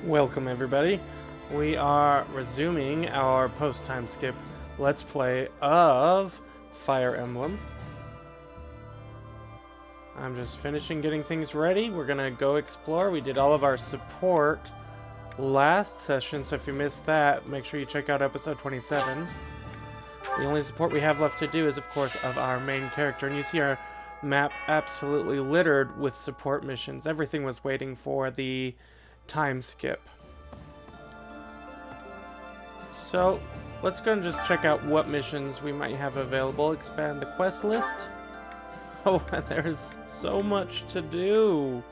Welcome everybody. We are resuming our post-time skip Let's Play of Fire Emblem. I'm just finishing getting things ready. We're gonna go explore. We did all of our support last session, so if you missed that, make sure you check out episode 27. The only support we have left to do is, of course, of our main character, and you see our map absolutely littered with support missions. Everything was waiting for the time skip. So let's go and just check out what missions we might have available. Expand the quest list. Oh, and there's so much to do.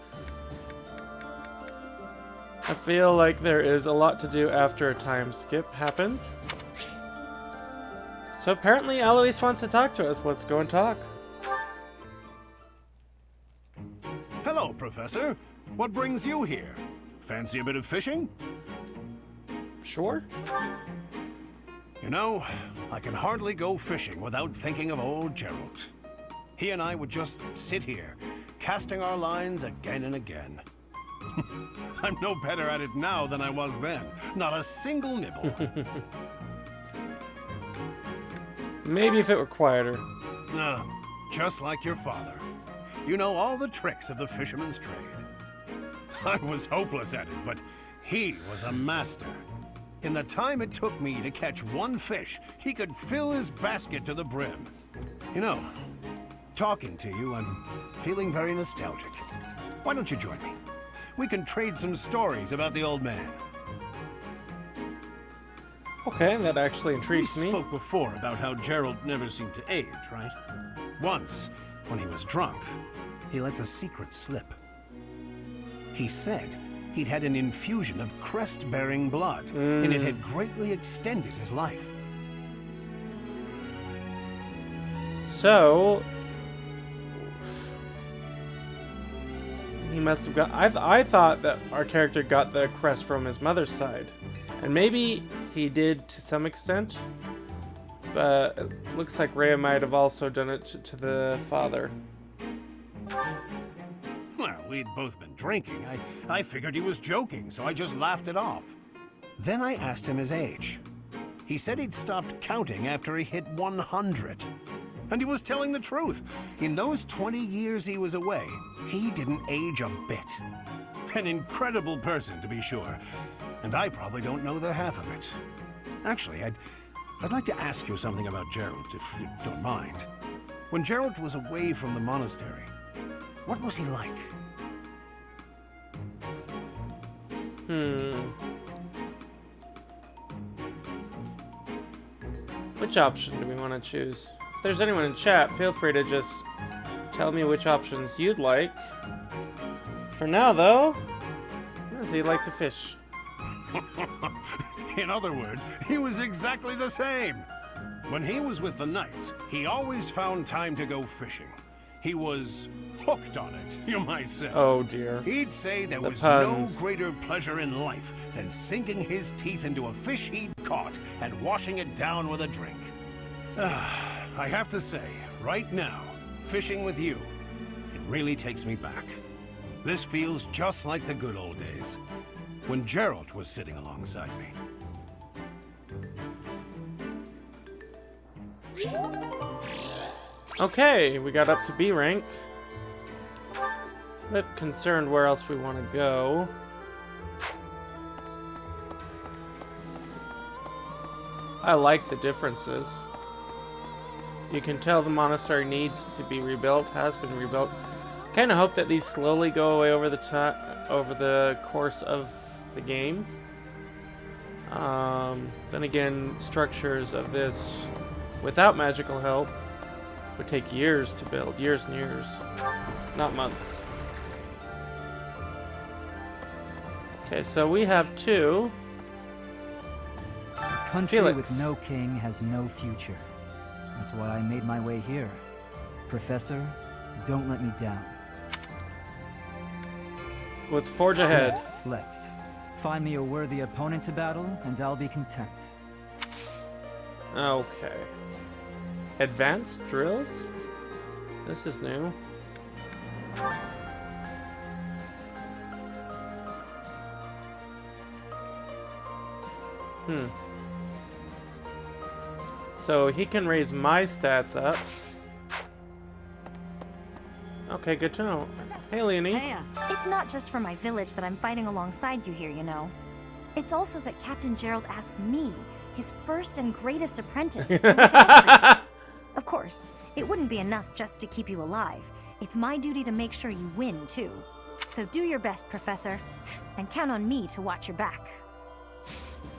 I feel like there is a lot to do after a time skip happens. So apparently Alois wants to talk to us. Let's go and talk. Hello, Professor. What brings you here? Fancy a bit of fishing? Sure. You know, I can hardly go fishing without thinking of old Gerald. He and I would just sit here, casting our lines again and again. I'm no better at it now than I was then. Not a single nibble. Maybe if it were quieter. Just like your father. You know all the tricks of the fisherman's trade. I was hopeless at it, but he was a master. In the time it took me to catch one fish, he could fill his basket to the brim. You know, talking to you, I'm feeling very nostalgic. Why don't you join me? We can trade some stories about the old man. Okay, that actually intrigues me. We spoke before about how Gerald never seemed to age, right? Once, when he was drunk, he let the secret slip. He said he'd had an infusion of crest-bearing blood, and it had greatly extended his life. So he must have got... I thought that our character got the crest from his mother's side. And maybe he did to some extent. But it looks like Rhea might have also done it to the father. Well, we'd both been drinking. I figured he was joking, so I just laughed it off. Then I asked him his age. He said he'd stopped counting after he hit 100. And he was telling the truth. In those 20 years he was away, he didn't age a bit. An incredible person, to be sure. And I probably don't know the half of it. Actually, I'd like to ask you something about Gerald, if you don't mind. When Gerald was away from the monastery, what was he like? Which option do we want to choose? If there's anyone in chat, feel free to just tell me which options you'd like. For now, though, does he like to fish? In other words, he was exactly the same. When he was with the knights, he always found time to go fishing. He was hooked on it, you might say. Oh dear. He'd say there was puns. no greater pleasure in life than sinking his teeth into a fish he'd caught and washing it down with a drink. I have to say, right now, fishing with you, it really takes me back. This feels just like the good old days, when Gerald was sitting alongside me. Okay, we got up to B rank. A bit concerned where else we want to go. I like the differences. You can tell the monastery needs to be rebuilt, has been rebuilt. Kind of hope that these slowly go away over the course of the game. Then again, structures of this without magical help would take years to build, years and years, not months. Okay, so we have two. A country Felix. with no king has no future. That's why I made my way here. Professor, don't let me down. Let's forge ahead. Yes, let's. Find me a worthy opponent to battle, and I'll be content. Okay. Advanced drills? This is new. So he can raise my stats up. Okay, good to know. Hey, Leonie. Rhea. It's not just for my village that I'm fighting alongside you here, you know. It's also that Captain Gerald asked me, his first and greatest apprentice, to look out for you. Of course, it wouldn't be enough just to keep you alive. It's my duty to make sure you win, too. So do your best, Professor, and count on me to watch your back.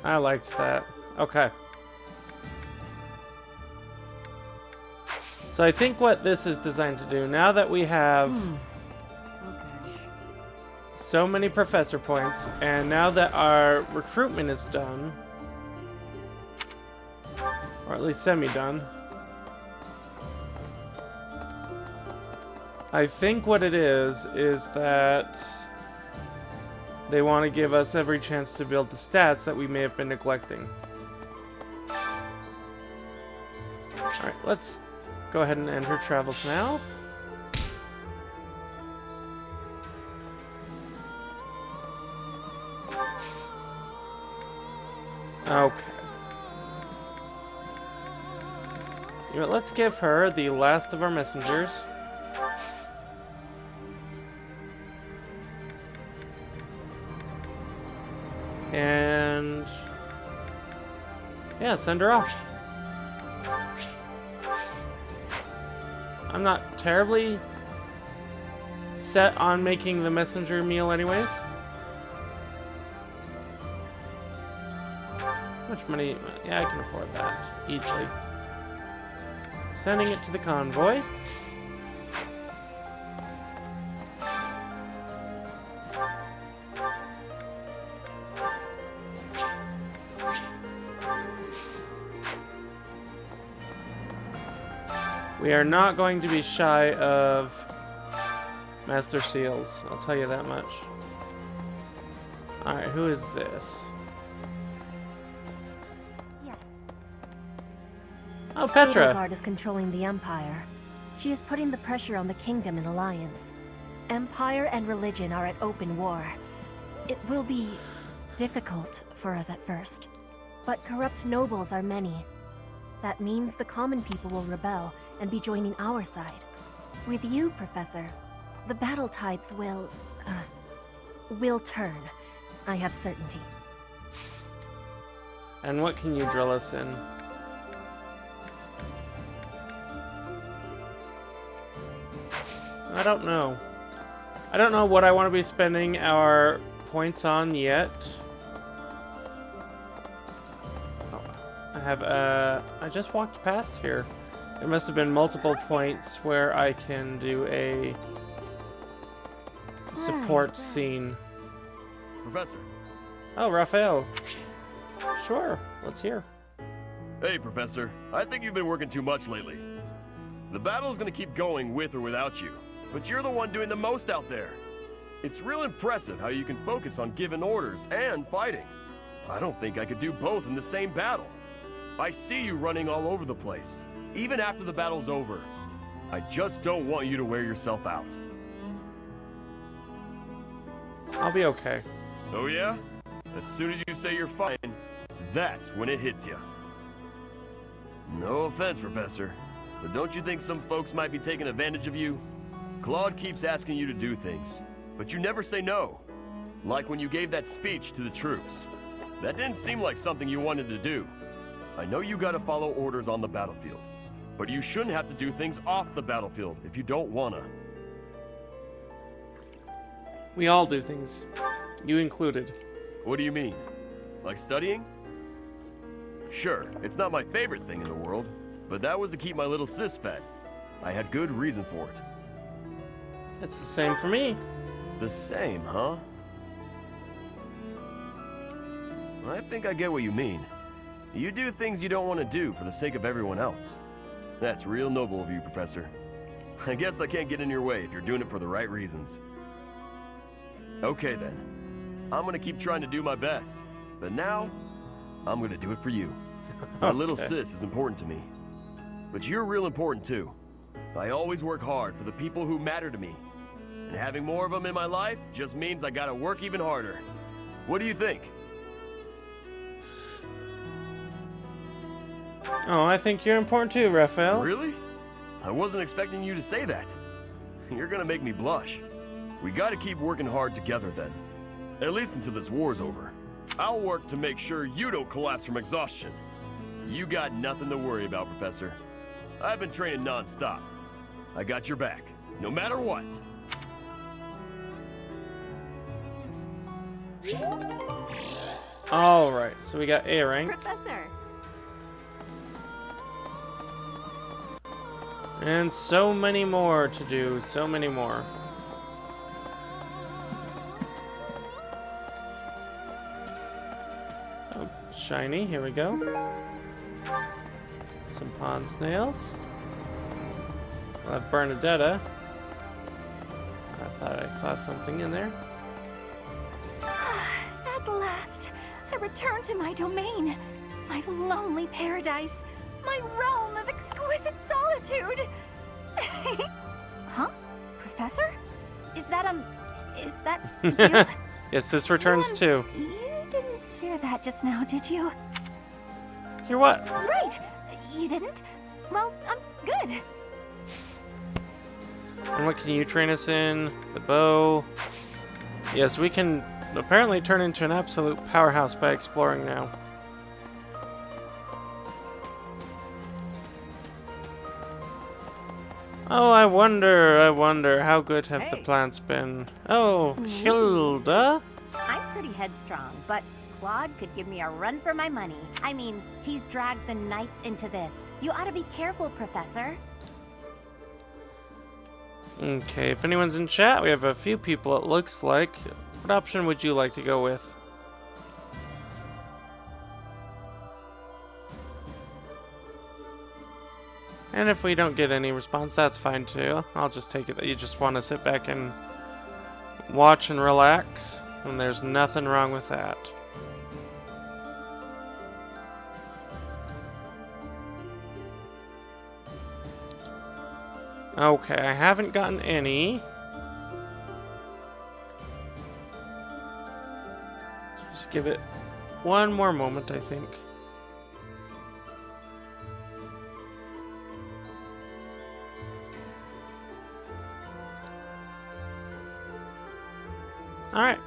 I liked that. Okay. So I think what this is designed to do, now that we have so many professor points, and now that our recruitment is done, or at least semi-done, I think what it is that they want to give us every chance to build the stats that we may have been neglecting. Alright, let's go ahead and end her travels now. Okay. You know, let's give her the last of our messengers. And yeah, send her off. I'm not terribly set on making the messenger meal anyways. How much money? Yeah, I can afford that easily. Sending it to the convoy. We are not going to be shy of Master Seals, I'll tell you that much. Alright, who is this? Yes. Oh, Petra! Edlegard is controlling the Empire. She is putting the pressure on the kingdom in alliance. Empire and religion are at open war. It will be difficult for us at first, but corrupt nobles are many. That means the common people will rebel and be joining our side. With you, Professor, the battle tides will turn. I have certainty. And what can you drill us in? I don't know. I don't know what I want to be spending our points on yet. Oh, I have, I just walked past here. There must have been multiple points where I can do a support scene. Professor. Oh, Raphael. Sure, let's hear. Hey, Professor. I think you've been working too much lately. The battle's gonna keep going with or without you, but you're the one doing the most out there. It's real impressive how you can focus on giving orders and fighting. I don't think I could do both in the same battle. I see you running all over the place, even after the battle's over. I just don't want you to wear yourself out. I'll be okay. Oh yeah? As soon as you say you're fine, that's when it hits you. No offense, Professor, but don't you think some folks might be taking advantage of you? Claude keeps asking you to do things, but you never say no. Like when you gave that speech to the troops. That didn't seem like something you wanted to do. I know you gotta follow orders on the battlefield, but you shouldn't have to do things off the battlefield if you don't wanna. We all do things. You included. What do you mean? Like studying? Sure, it's not my favorite thing in the world, but that was to keep my little sis fed. I had good reason for it. It's the same for me. The same, huh? I think I get what you mean. You do things you don't want to do for the sake of everyone else. That's real noble of you, Professor. I guess I can't get in your way if you're doing it for the right reasons. Okay then. I'm gonna keep trying to do my best. But now, I'm gonna do it for you. My little sis is important to me. But you're real important too. I always work hard for the people who matter to me. And having more of them in my life just means I gotta work even harder. What do you think? Oh, I think you're important too, Raphael. Really? I wasn't expecting you to say that. You're gonna make me blush. We gotta keep working hard together then. At least until this war's over. I'll work to make sure you don't collapse from exhaustion. You got nothing to worry about, Professor. I've been training non-stop. I got your back, no matter what. Alright, so we got A rank. Professor. And so many more to do, so many more. Oh, shiny, here we go. Some pond snails. We'll have Bernadetta. I thought I saw something in there. At last, I return to my domain. My lonely paradise. My realm of exquisite solitude. Huh? Professor? Is that you? Yes, this returns too. You didn't hear that just now, did you? You're what? Right. You didn't? Well, good. And what can you train us in? The bow. Yes, we can apparently turn into an absolute powerhouse by exploring now. Oh, I wonder, how good have the plants been? Oh, Hilda? I'm pretty headstrong, but Claude could give me a run for my money. I mean, he's dragged the knights into this. You ought to be careful, Professor. Okay, if anyone's in chat, we have a few people it looks like. What option would you like to go with? And if we don't get any response, that's fine too. I'll just take it that you just want to sit back and watch and relax, and there's nothing wrong with that. Okay, I haven't gotten any. Just give it one more moment, I think. Alright.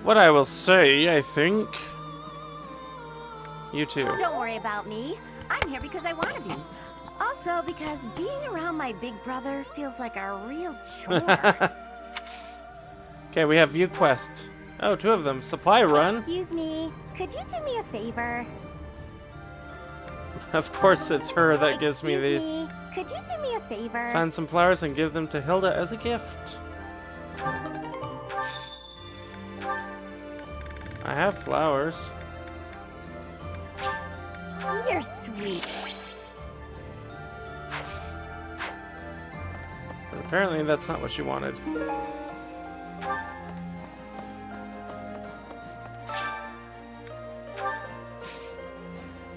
What I will say, I think... You too. Don't worry about me. I'm here because I want to be. Also, because being around my big brother feels like a real chore. Okay, we have view quest. Oh, two of them. Supply run. Excuse me. Could you do me a favor? Of course it's her that gives me Excuse these. me. Could you do me a favor? Find some flowers and give them to Hilda as a gift. I have flowers. You're sweet. But apparently that's not what she wanted.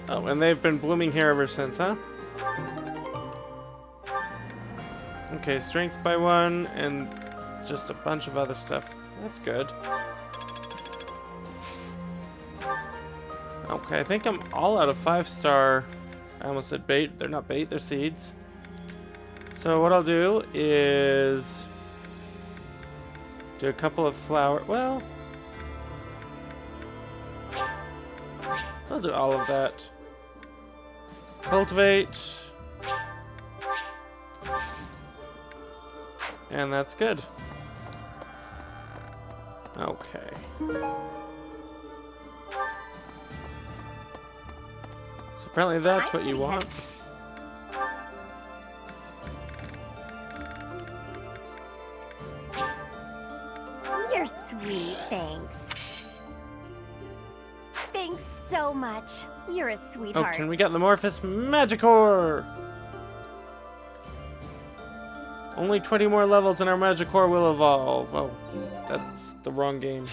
Oh, and they've been blooming here ever since, huh? Okay, strength by 1 and just a bunch of other stuff. That's good. Okay, I think I'm all out of 5-star. I almost said bait. They're not bait, they're seeds. So what I'll do is do a couple of flower. Well, I'll do all of that. Cultivate. And that's good. Okay. So apparently that's what you want. You're sweet, thanks. Thanks so much. You're a Oh, sweetheart. can we get Lemorphous Magicore? Only 20 more levels and our Magicore will evolve. Oh, that's the wrong game.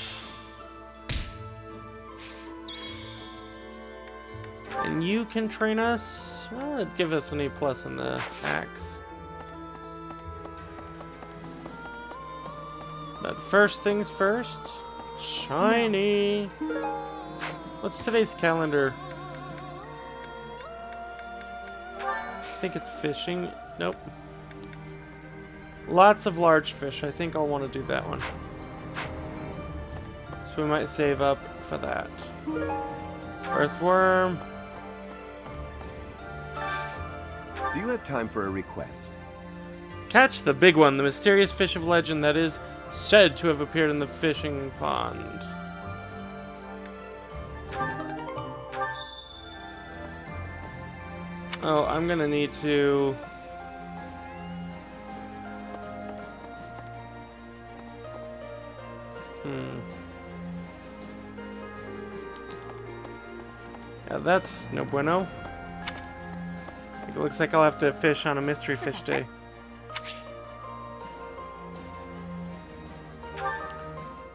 And you can train us? Well, it'd give us an E+ in the axe. But first things first, shiny. What's today's calendar? think it's fishing. Nope. Lots of large fish. I think I'll want to do that one. So we might save up for that. Earthworm. Do you have time for a request? Catch the big one, the mysterious fish of legend that is said to have appeared in the fishing pond. Oh, I'm gonna need to... Yeah, that's no bueno. It looks like I'll have to fish on a mystery fish day.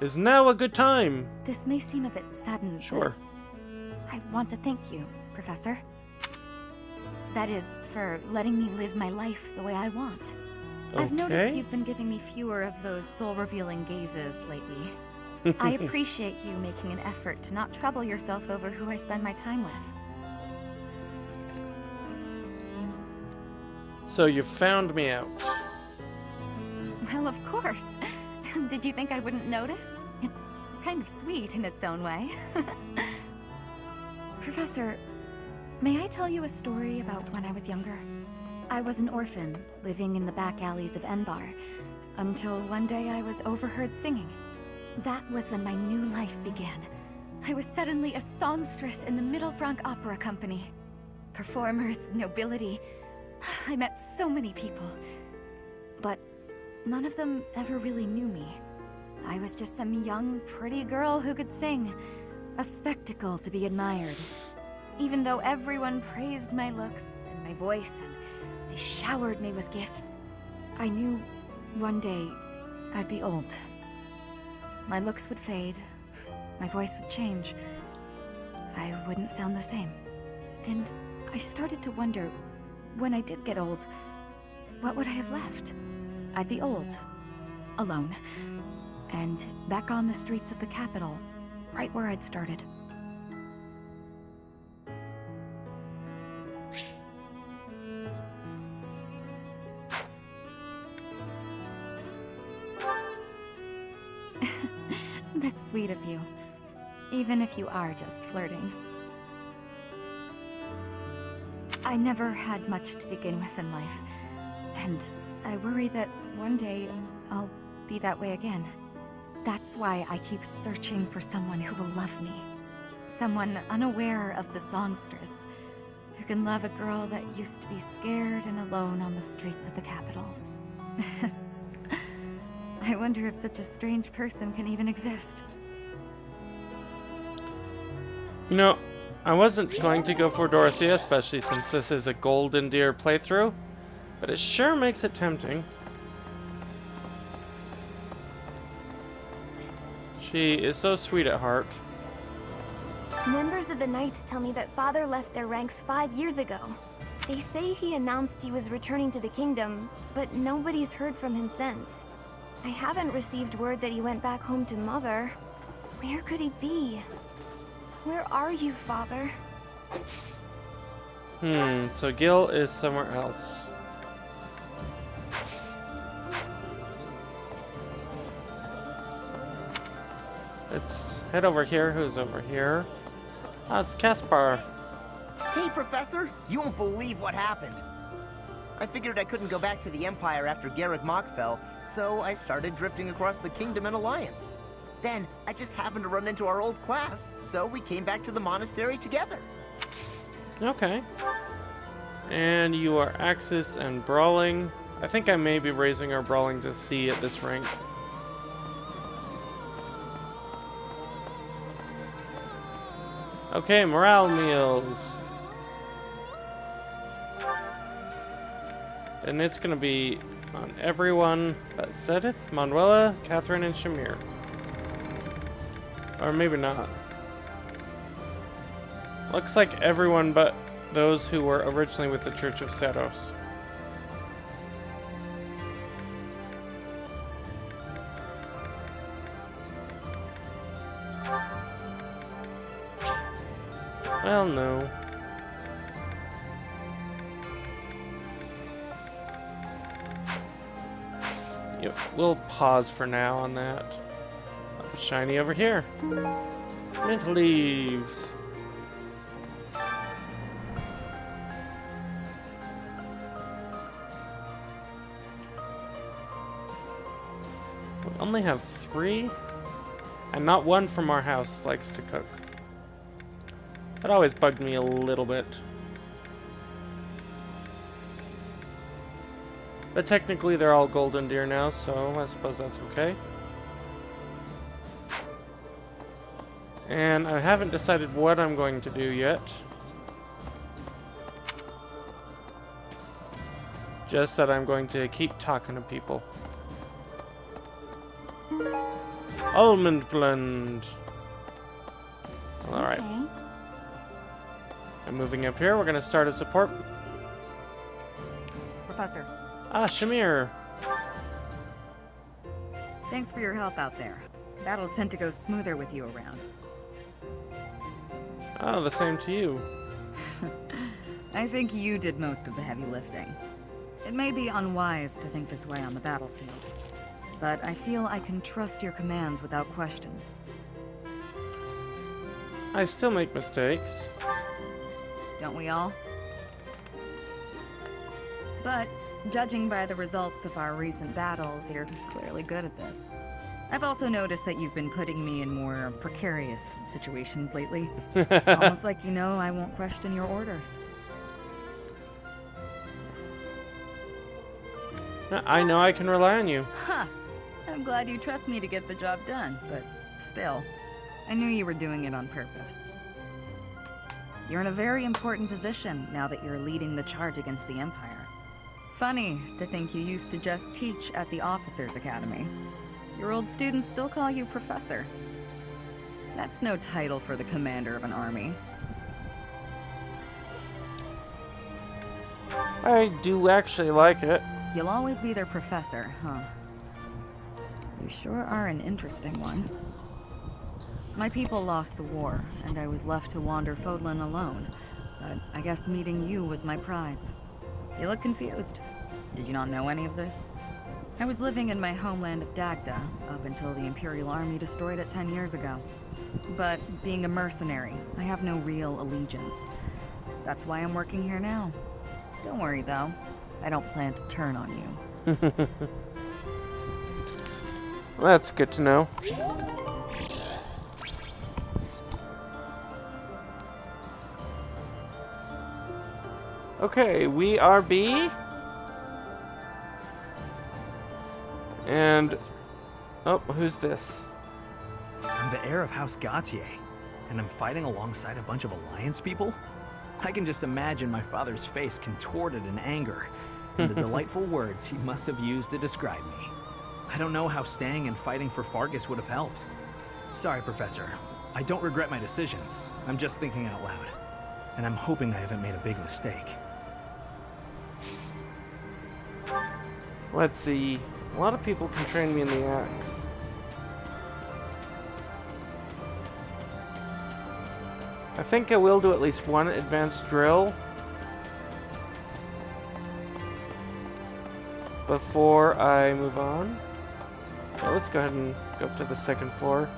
Is now a good time? This may seem a bit sudden. Sure. I want to thank you, Professor. That is, for letting me live my life the way I want. Okay. I've noticed you've been giving me fewer of those soul-revealing gazes lately. I appreciate you making an effort to not trouble yourself over who I spend my time with. So you found me out. Well, of course. Did you think I wouldn't notice? It's kind of sweet in its own way. Professor, may I tell you a story about when I was younger? I was an orphan, living in the back alleys of Enbar, until one day I was overheard singing. That was when my new life began. I was suddenly a songstress in the Middle Franc Opera Company. Performers, nobility. I met so many people. But none of them ever really knew me. I was just some young, pretty girl who could sing. A spectacle to be admired. Even though everyone praised my looks and my voice, and they showered me with gifts, I knew one day I'd be old. My looks would fade, my voice would change. I wouldn't sound the same. And I started to wonder, when I did get old, what would I have left? I'd be old, alone, and back on the streets of the capital, right where I'd started. That's sweet of you, even if you are just flirting. I never had much to begin with in life, and I worry that one day I'll be that way again. That's why I keep searching for someone who will love me. Someone unaware of the songstress, who can love a girl that used to be scared and alone on the streets of the capital. I wonder if such a strange person can even exist. You know, I wasn't going to go for Dorothea, especially since this is a Golden Deer playthrough, but it sure makes it tempting. She is so sweet at heart. Members of the Knights tell me that Father left their ranks 5 years ago. They say he announced he was returning to the kingdom, but nobody's heard from him since. I haven't received word that he went back home to Mother. Where could he be? Where are you, Father? So Gil is somewhere else. Let's head over here. Who's over here? Oh, it's Caspar. Hey, Professor! You won't believe what happened. I figured I couldn't go back to the Empire after Garreg Mach fell, so I started drifting across the Kingdom in Alliance. Then, I just happened to run into our old class, so we came back to the monastery together. Okay. And you are Axis and Brawling. I think I may be raising our Brawling to C at this rank. Okay, morale meals. And it's gonna be on everyone but Sedith, Manuela, Catherine, and Shamir. Or maybe not. Looks like everyone but those who were originally with the Church of Seros. Well, no. Yep, we'll pause for now on that. Shiny over here. Mint leaves. We only have 3, and not one from our house likes to cook. That always bugged me a little bit. But technically they're all golden deer now, so I suppose that's okay. And I haven't decided what I'm going to do yet. Just that I'm going to keep talking to people. Almond blend. Alright. Okay. And moving up here, we're going to start a support. Professor, Ah, Shamir. thanks for your help out there. Battles tend to go smoother with you around. Oh, the same to you. I think you did most of the heavy lifting. It may be unwise to think this way on the battlefield, but I feel I can trust your commands without question. I still make mistakes. Don't we all? But, judging by the results of our recent battles, you're clearly good at this. I've also noticed that you've been putting me in more precarious situations lately. Almost like you know I won't question your orders. I know I can rely on you. Huh. I'm glad you trust me to get the job done, but still, I knew you were doing it on purpose. You're in a very important position now that you're leading the charge against the Empire. Funny to think you used to just teach at the Officers' Academy. Your old students still call you Professor. That's no title for the commander of an army. I do actually like it. You'll always be their professor, huh? You sure are an interesting one. My people lost the war, and I was left to wander Fódlan alone. But I guess meeting you was my prize. You look confused. Did you not know any of this? I was living in my homeland of Dagda up until the Imperial Army destroyed it 10 years ago. But being a mercenary, I have no real allegiance. That's why I'm working here now. Don't worry, though. I don't plan to turn on you. That's good to know. Okay, we are B. And... oh, who's this? I'm the heir of House Gautier, and I'm fighting alongside a bunch of Alliance people? I can just imagine my father's face contorted in anger, and the delightful words he must have used to describe me. I don't know how staying and fighting for Fargus would have helped. Sorry, Professor. I don't regret my decisions. I'm just thinking out loud. And I'm hoping I haven't made a big mistake. Let's see. A lot of people can train me in the axe. I think I will do at least one advanced drill before I move on. Well, let's go ahead and go up to the second floor.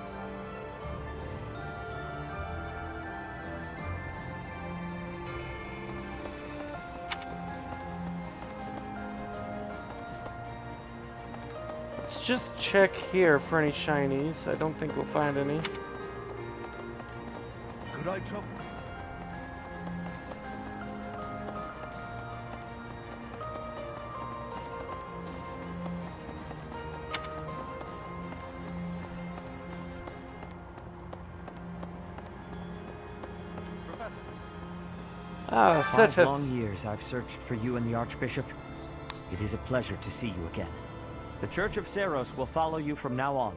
Let's just check here for any shinies. I don't think we'll find any. Could I trouble? Professor. Ah, such 5 a... long years I've searched for you and the Archbishop. It is a pleasure to see you again. The Church of Seiros will follow you from now on,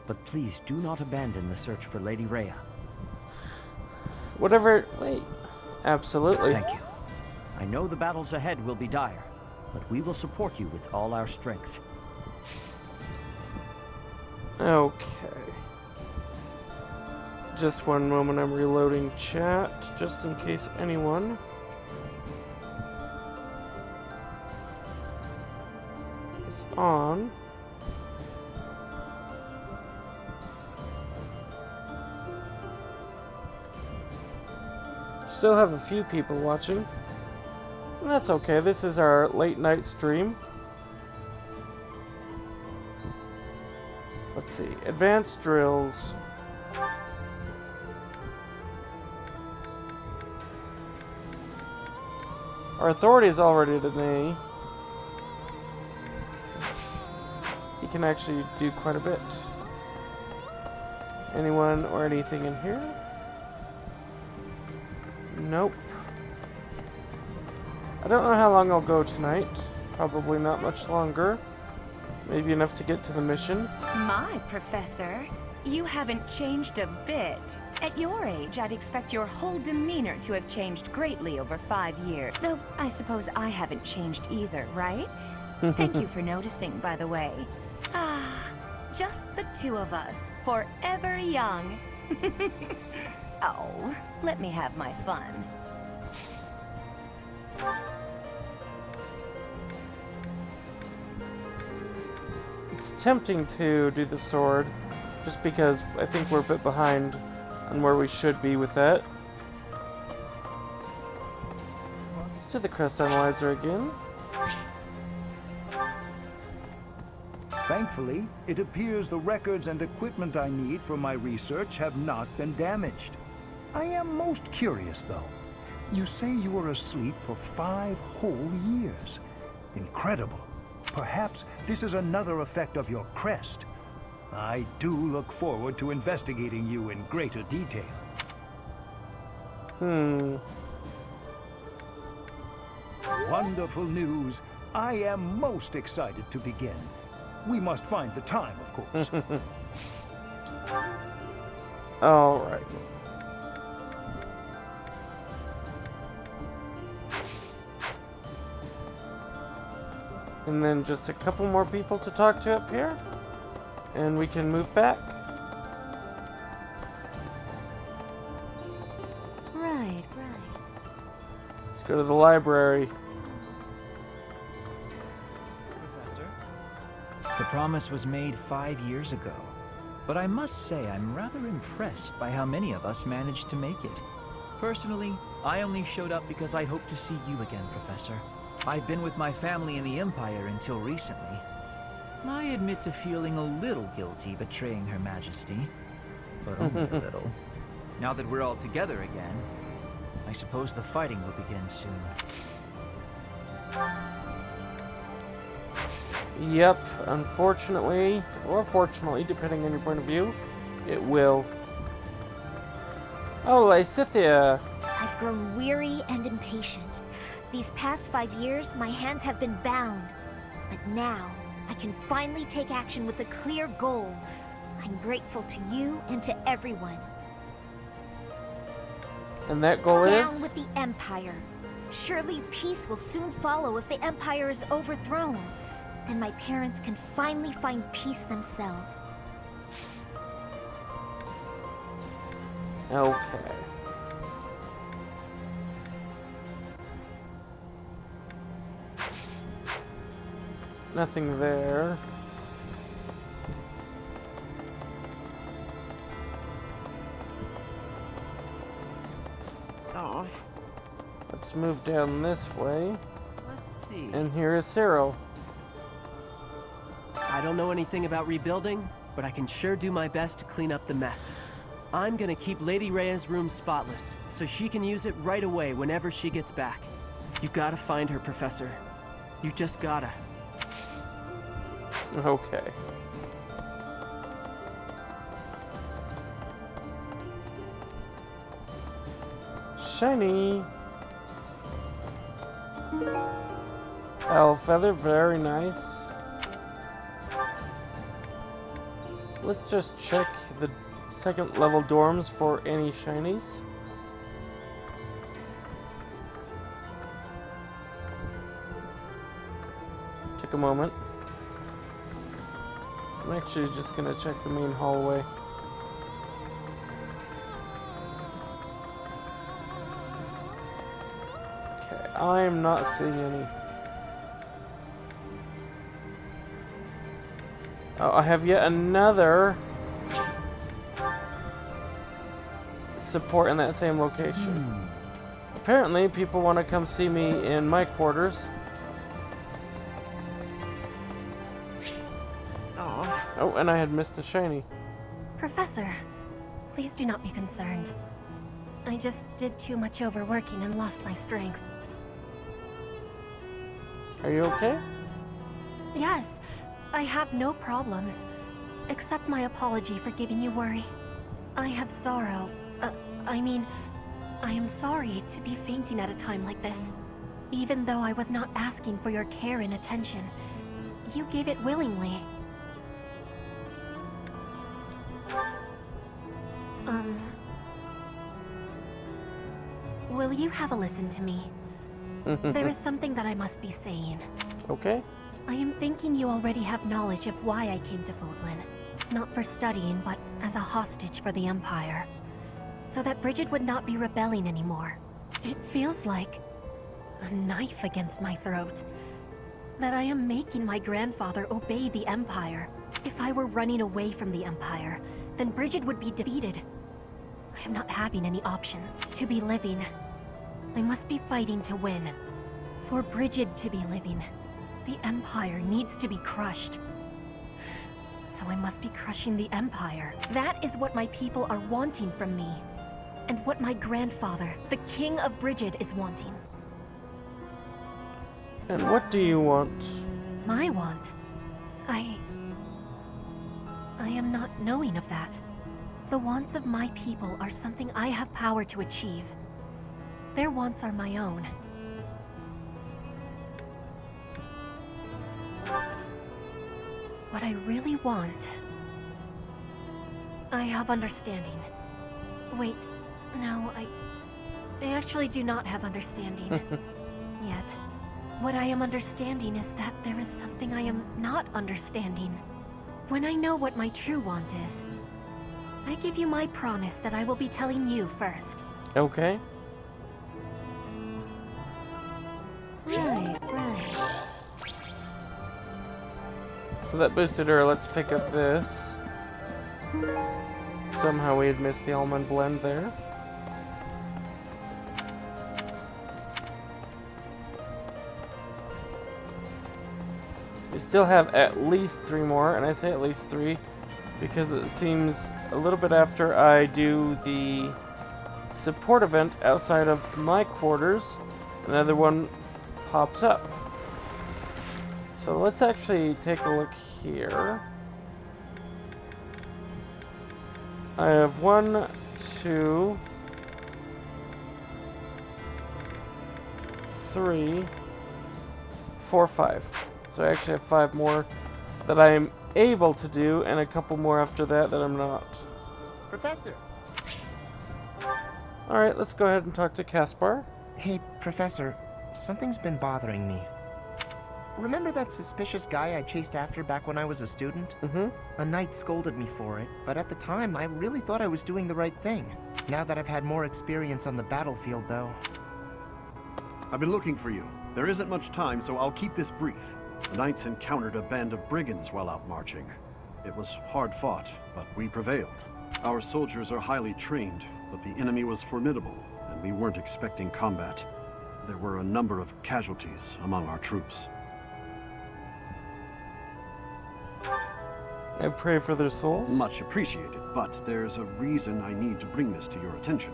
but please do not abandon the search for Lady Rhea. Whatever... wait. Absolutely. Thank you. I know the battles ahead will be dire, but we will support you with all our strength. Okay. Just one moment, I'm reloading chat, just in case anyone... is on. still have a few people watching. And that's okay, this is our late night stream. Let's see, advanced drills. Our authority is already at an A. He can actually do quite a bit. Anyone or anything in here? Nope. I don't know how long I'll go tonight. Probably not much longer. Maybe enough to get to the mission. My Professor, you haven't changed a bit. At your age, I'd expect your whole demeanor to have changed greatly over 5 years. Though, I suppose I haven't changed either, right? Thank you for noticing, by the way. Ah, just the two of us, forever young. Oh, let me have my fun. It's tempting to do the sword, just because I think we're a bit behind on where we should be with that. Let's do the crest analyzer again. Thankfully, it appears the records and equipment I need for my research have not been damaged. I am most curious, though. You say you were asleep for 5 whole years. Incredible. Perhaps this is another effect of your crest. I do look forward to investigating you in greater detail. Wonderful news. I am most excited to begin. We must find the time, of course. All right. And then just a couple more people to talk to up here, and we can move back. Right. Let's go to the library. Professor? The promise was made 5 years ago, but I must say I'm rather impressed by how many of us managed to make it. Personally, I only showed up because I hoped to see you again, Professor. I've been with my family in the Empire until recently. I admit to feeling a little guilty betraying Her Majesty, but only a little. Now that we're all together again, I suppose the fighting will begin soon. Yep, unfortunately, or fortunately, depending on your point of view, it will. Oh, Lysithia. I've grown weary and impatient. These past 5 years, my hands have been bound. But now, I can finally take action with a clear goal. I'm grateful to you and to everyone. And that goal Down is? with the Empire. Surely peace will soon follow if the Empire is overthrown. Then my parents can finally find peace themselves. Okay. Nothing there. Oh. Let's move down this way. Let's see. And here is Cyril. I don't know anything about rebuilding, but I can sure do my best to clean up the mess. I'm gonna keep Lady Rhea's room spotless, so she can use it right away whenever she gets back. You gotta find her, Professor. You just gotta. Okay. Shiny. Owl feather, very nice. Let's just check the second level dorms for any shinies. Take a moment. I'm actually just gonna check the main hallway. Okay, I'm not seeing any. Oh, I have yet another support in that same location. apparently people want to come see me in my quarters. Oh, and I had missed a shiny. Professor, please do not be concerned. I just did too much overworking and lost my strength. Are you okay? Yes, I have no problems. Accept my apology for giving you worry. I have sorrow. I am sorry to be fainting at a time like this. Even though I was not asking for your care and attention, you gave it willingly. Will you have a listen to me? There is something that I must be saying. Okay. I am thinking you already have knowledge of why I came to Fódlan. Not for studying, but as a hostage for the Empire. So that Bridget would not be rebelling anymore. It feels like a knife against my throat. That I am making my grandfather obey the Empire. If I were running away from the Empire, then Bridget would be defeated. I am not having any options to be living. I must be fighting to win. For Bridget to be living, the Empire needs to be crushed. So I must be crushing the Empire. That is what my people are wanting from me. And what my grandfather, the King of Bridget, is wanting. And what do you want? My want? I am not knowing of that. The wants of my people are something I have power to achieve. Their wants are my own. What I really want... I have understanding. Wait, no, I actually do not have understanding. Yet. What I am understanding is that there is something I am not understanding. When I know what my true want is, I give you my promise that I will be telling you first. Okay. Right. So that boosted her. Let's pick up this. Somehow we had missed the almond blend there. We still have at least 3 more, and I say at least 3 because it seems a little bit after I do the support event outside of my quarters, another one pops up. So let's actually take a look here. I have 1, 2, 3, 4, 5. So I actually have 5 more that I am able to do, and a couple more after that that I'm not. Professor! Alright, let's go ahead and talk to Caspar. Hey, Professor, something's been bothering me. Remember that suspicious guy I chased after back when I was a student? Mm-hmm. A knight scolded me for it, but at the time I really thought I was doing the right thing. Now that I've had more experience on the battlefield, though. I've been looking for you. There isn't much time, so I'll keep this brief. The knights encountered a band of brigands while out marching. It was hard fought, but we prevailed. Our soldiers are highly trained, but the enemy was formidable, and we weren't expecting combat. There were a number of casualties among our troops. I pray for their souls. Much appreciated, but there's a reason I need to bring this to your attention.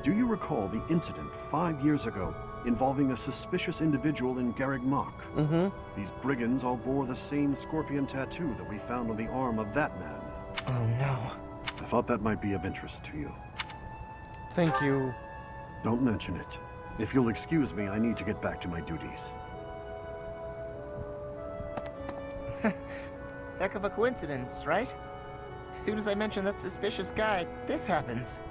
Do you recall the incident 5 years ago involving a suspicious individual in Garreg Mach? Mm-hmm. These brigands all bore the same scorpion tattoo that we found on the arm of that man. Oh no. I thought that might be of interest to you. Thank you. Don't mention it. If you'll excuse me, I need to get back to my duties. Heck of a coincidence, right? As soon as I mention that suspicious guy, this happens.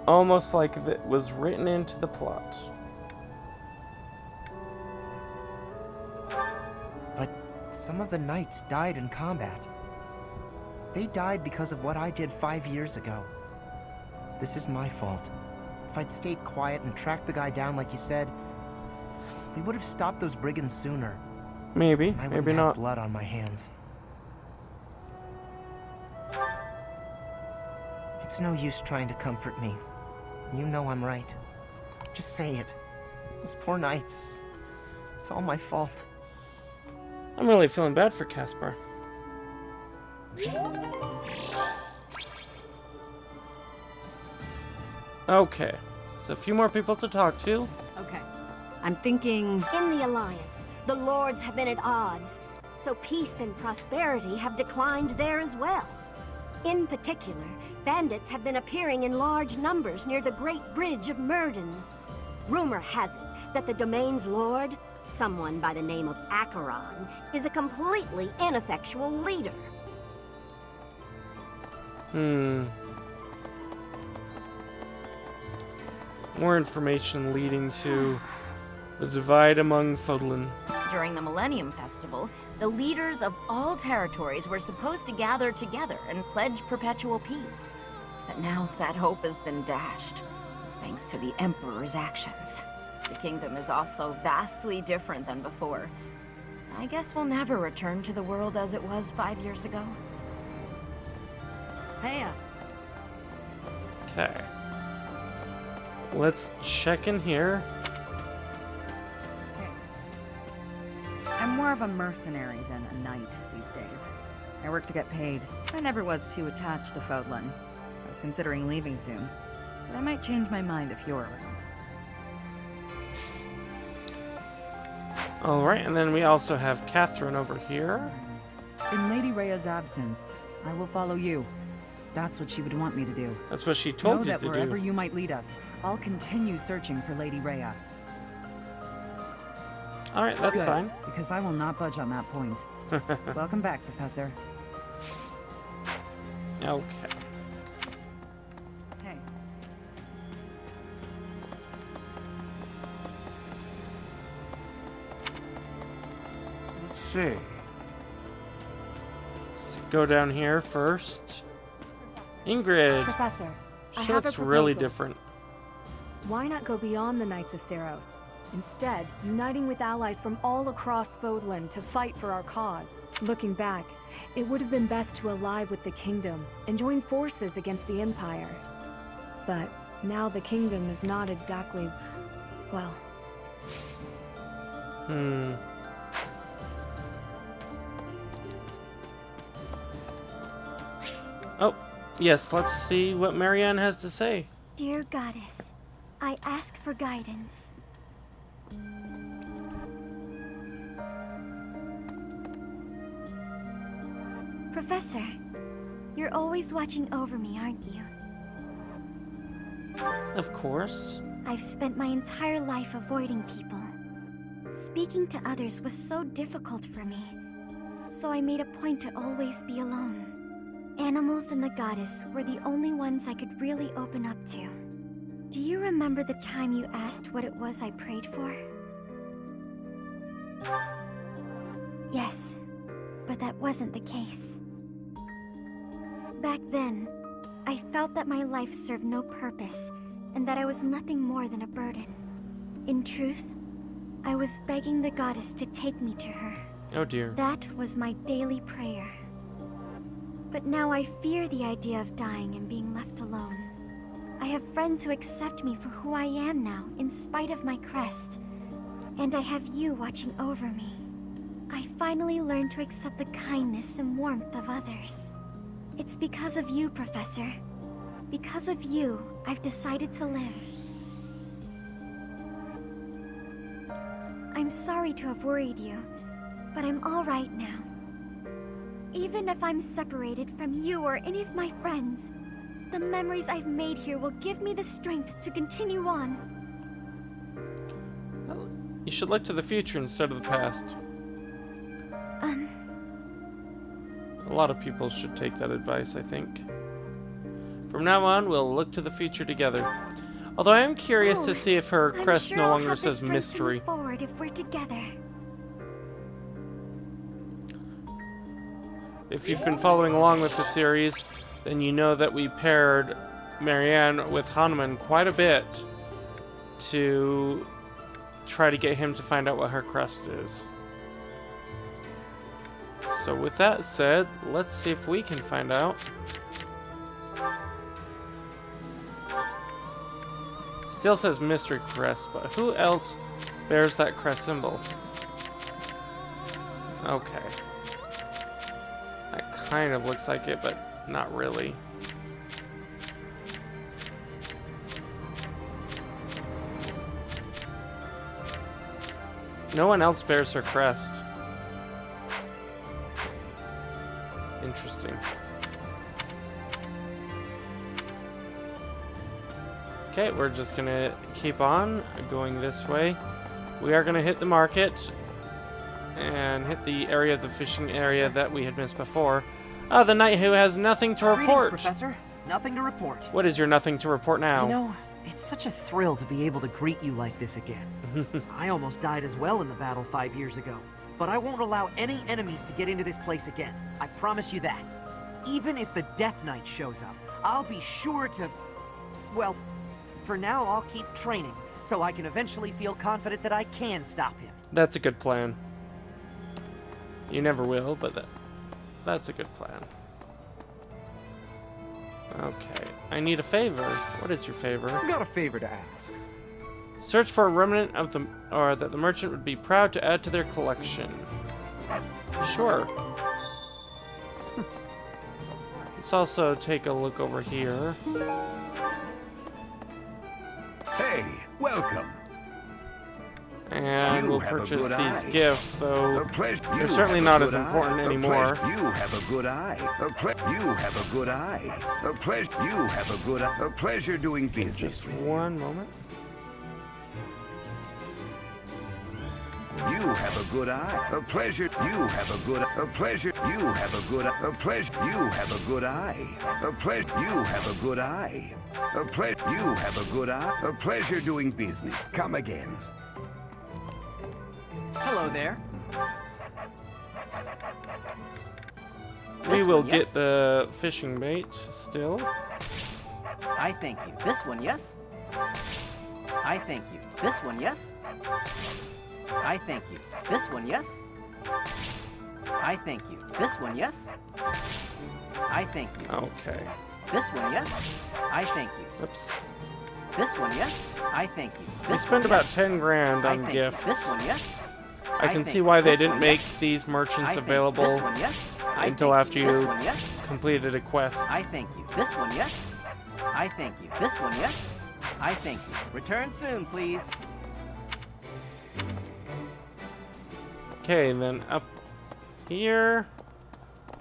Almost like it was written into the plot. But some of the knights died in combat. They died because of what I did 5 years ago. This is my fault. If I'd stayed quiet and tracked the guy down like you said, we would have stopped those brigands sooner. Maybe, I maybe wouldn't have not. blood on my hands. It's no use trying to comfort me. You know I'm right. Just say it. Those poor knights. It's all my fault. I'm really feeling bad for Caspar. Okay, so a few more people to talk to. Okay. I'm thinking... In the Alliance, the lords have been at odds, so peace and prosperity have declined there as well. In particular, bandits have been appearing in large numbers near the Great Bridge of Myrden. Rumor has it that the domain's lord, someone by the name of Acheron, is a completely ineffectual leader. More information leading to the divide among Fódlan. During the Millennium Festival, the leaders of all territories were supposed to gather together and pledge perpetual peace. But now that hope has been dashed, thanks to the Emperor's actions. The kingdom is also vastly different than before. I guess we'll never return to the world as it was 5 years ago. Rhea. Okay. Let's check in here. I'm more of a mercenary than a knight these days. I work to get paid. I never was too attached to Fódlan. I was considering leaving soon, but I might change my mind if you're around. Alright, and then we also have Catherine over here. In Lady Rhea's absence, I will follow you. That's what she would want me to do. That's what she told you to do. Know that wherever you might lead us, I'll continue searching for Lady Rhea. Alright, that's Good, fine. because I will not budge on that point. Welcome back, Professor. Okay. Hey. Let's see. Let's go down here first. Ingrid. Professor, I She have looks a really proposal. different. Why not go beyond the Knights of Seros? Instead, uniting with allies from all across Fódlan to fight for our cause. Looking back, it would have been best to ally with the Kingdom and join forces against the Empire. But now the Kingdom is not exactly, well... Oh, yes, let's see what Marianne has to say. Dear Goddess, I ask for guidance. Professor, you're always watching over me, aren't you? Of course. I've spent my entire life avoiding people. Speaking to others was so difficult for me, so I made a point to always be alone. Animals and the goddess were the only ones I could really open up to. Do you remember the time you asked what it was I prayed for? Yes, but that wasn't the case. Back then, I felt that my life served no purpose and that I was nothing more than a burden. In truth, I was begging the goddess to take me to her. Oh dear. That was my daily prayer. But now I fear the idea of dying and being left alone. I have friends who accept me for who I am now, in spite of my crest. And I have you watching over me. I finally learned to accept the kindness and warmth of others. It's because of you, Professor. Because of you, I've decided to live. I'm sorry to have worried you, but I'm all right now. Even if I'm separated from you or any of my friends, the memories I've made here will give me the strength to continue on. You should look to the future instead of the past. A lot of people should take that advice, I think. From now on, we'll look to the future together. Although I am curious to see if her crest no longer says mystery. I'm sure I'll have the strength to move forward if we're together. If you've been following along with the series, then you know that we paired Marianne with Hanuman quite a bit to try to get him to find out what her crest is. So with that said, let's see if we can find out. Still says mystery crest, but who else bears that crest symbol? Okay. That kind of looks like it, but not really. No one else bears her crest. Interesting. Okay, we're just gonna keep on going this way. We are gonna hit the market and hit the area of the fishing area that we had missed before. Ah, the knight who has nothing to report. Greetings, Professor. Nothing to report. What is your nothing to report now? You know, it's such a thrill to be able to greet you like this again. I almost died as well in the battle 5 years ago, but I won't allow any enemies to get into this place again. I promise you that. Even if the Death Knight shows up, I'll be sure to... Well, for now, I'll keep training, so I can eventually feel confident that I can stop him. That's a good plan. You never will, but that's a good plan. Okay, I need a favor. What is your favor? I've got a favor to ask. Search for a remnant of the, or that the merchant would be proud to add to their collection. Sure. Let's also take a look over here. Hey, welcome. And we'll purchase these gifts, though they're certainly not as important anymore. You have a good eye. You have a good eye. You have a good eye. A pleasure doing business. Just one moment. You have a good eye. A pleasure. You have a good. A pleasure. You have a good. A pleasure. You have a good eye. A pleasure. You have a good eye. A pleasure. You have a good eye. A pleasure doing business. Come again. Hello there. We will get the fishing bait still. I thank you. This one, yes? I thank you. This one, yes? I thank you. This one, yes? I thank you. This one, yes? I thank you. Okay. This one, yes? I thank you. Oops. This one, yes? I thank you. We spent about 10 grand on gifts. This one, yes? I can see why they didn't make these merchants available until after you completed a quest. I thank you. This one, yes? I thank you. This one, yes? I thank you. Return soon, please. Okay, and then up here,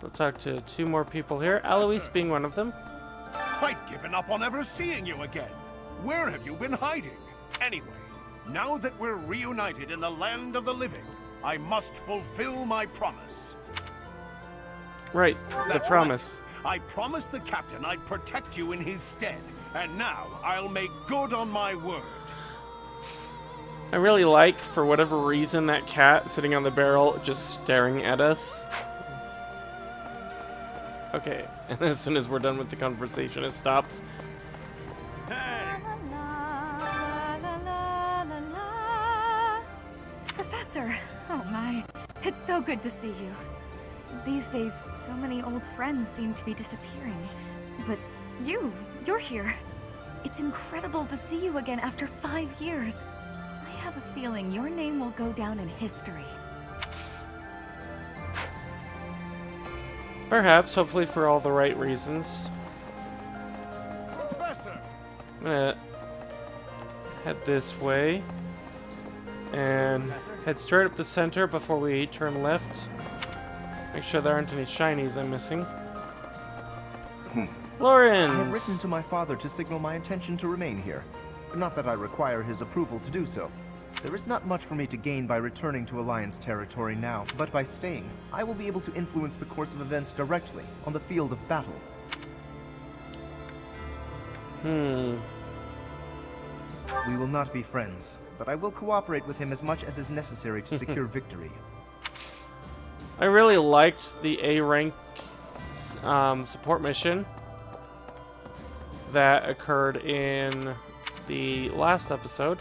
we'll talk to 2 more people here. Alois being one of them. I'd given up on ever seeing you again. Where have you been hiding? Anyway, now that we're reunited in the land of the living, I must fulfill my promise. Right, the That's promise. Right. I promised the captain I'd protect you in his stead, and now I'll make good on my word. I really like, for whatever reason, that cat sitting on the barrel just staring at us. Okay, and as soon as we're done with the conversation, it stops. Professor! Oh my, it's so good to see you. These days, so many old friends seem to be disappearing. But you're here. It's incredible to see you again after 5 years. I have a feeling your name will go down in history. Perhaps, hopefully for all the right reasons. Professor! I'm gonna head this way and head straight up the center before we turn left. Make sure there aren't any shinies I'm missing. Lawrence! I have written to my father to signal my intention to remain here. Not that I require his approval to do so. There is not much for me to gain by returning to Alliance territory now, but by staying, I will be able to influence the course of events directly on the field of battle. We will not be friends, but I will cooperate with him as much as is necessary to secure victory. I really liked the A rank support mission that occurred in the last episode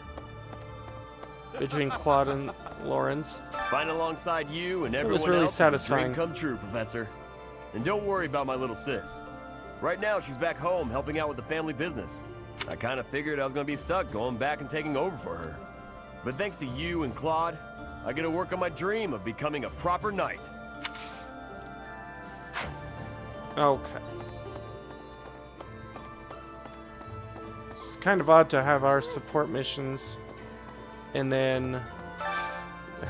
between Claude and Lawrence. Fighting alongside you and everyone really else satisfying. is a dream come true, Professor. And don't worry about my little sis. Right now, she's back home helping out with the family business. I kind of figured I was gonna be stuck going back and taking over for her. But thanks to you and Claude, I get to work on my dream of becoming a proper knight. Okay. It's kind of odd to have our support missions and then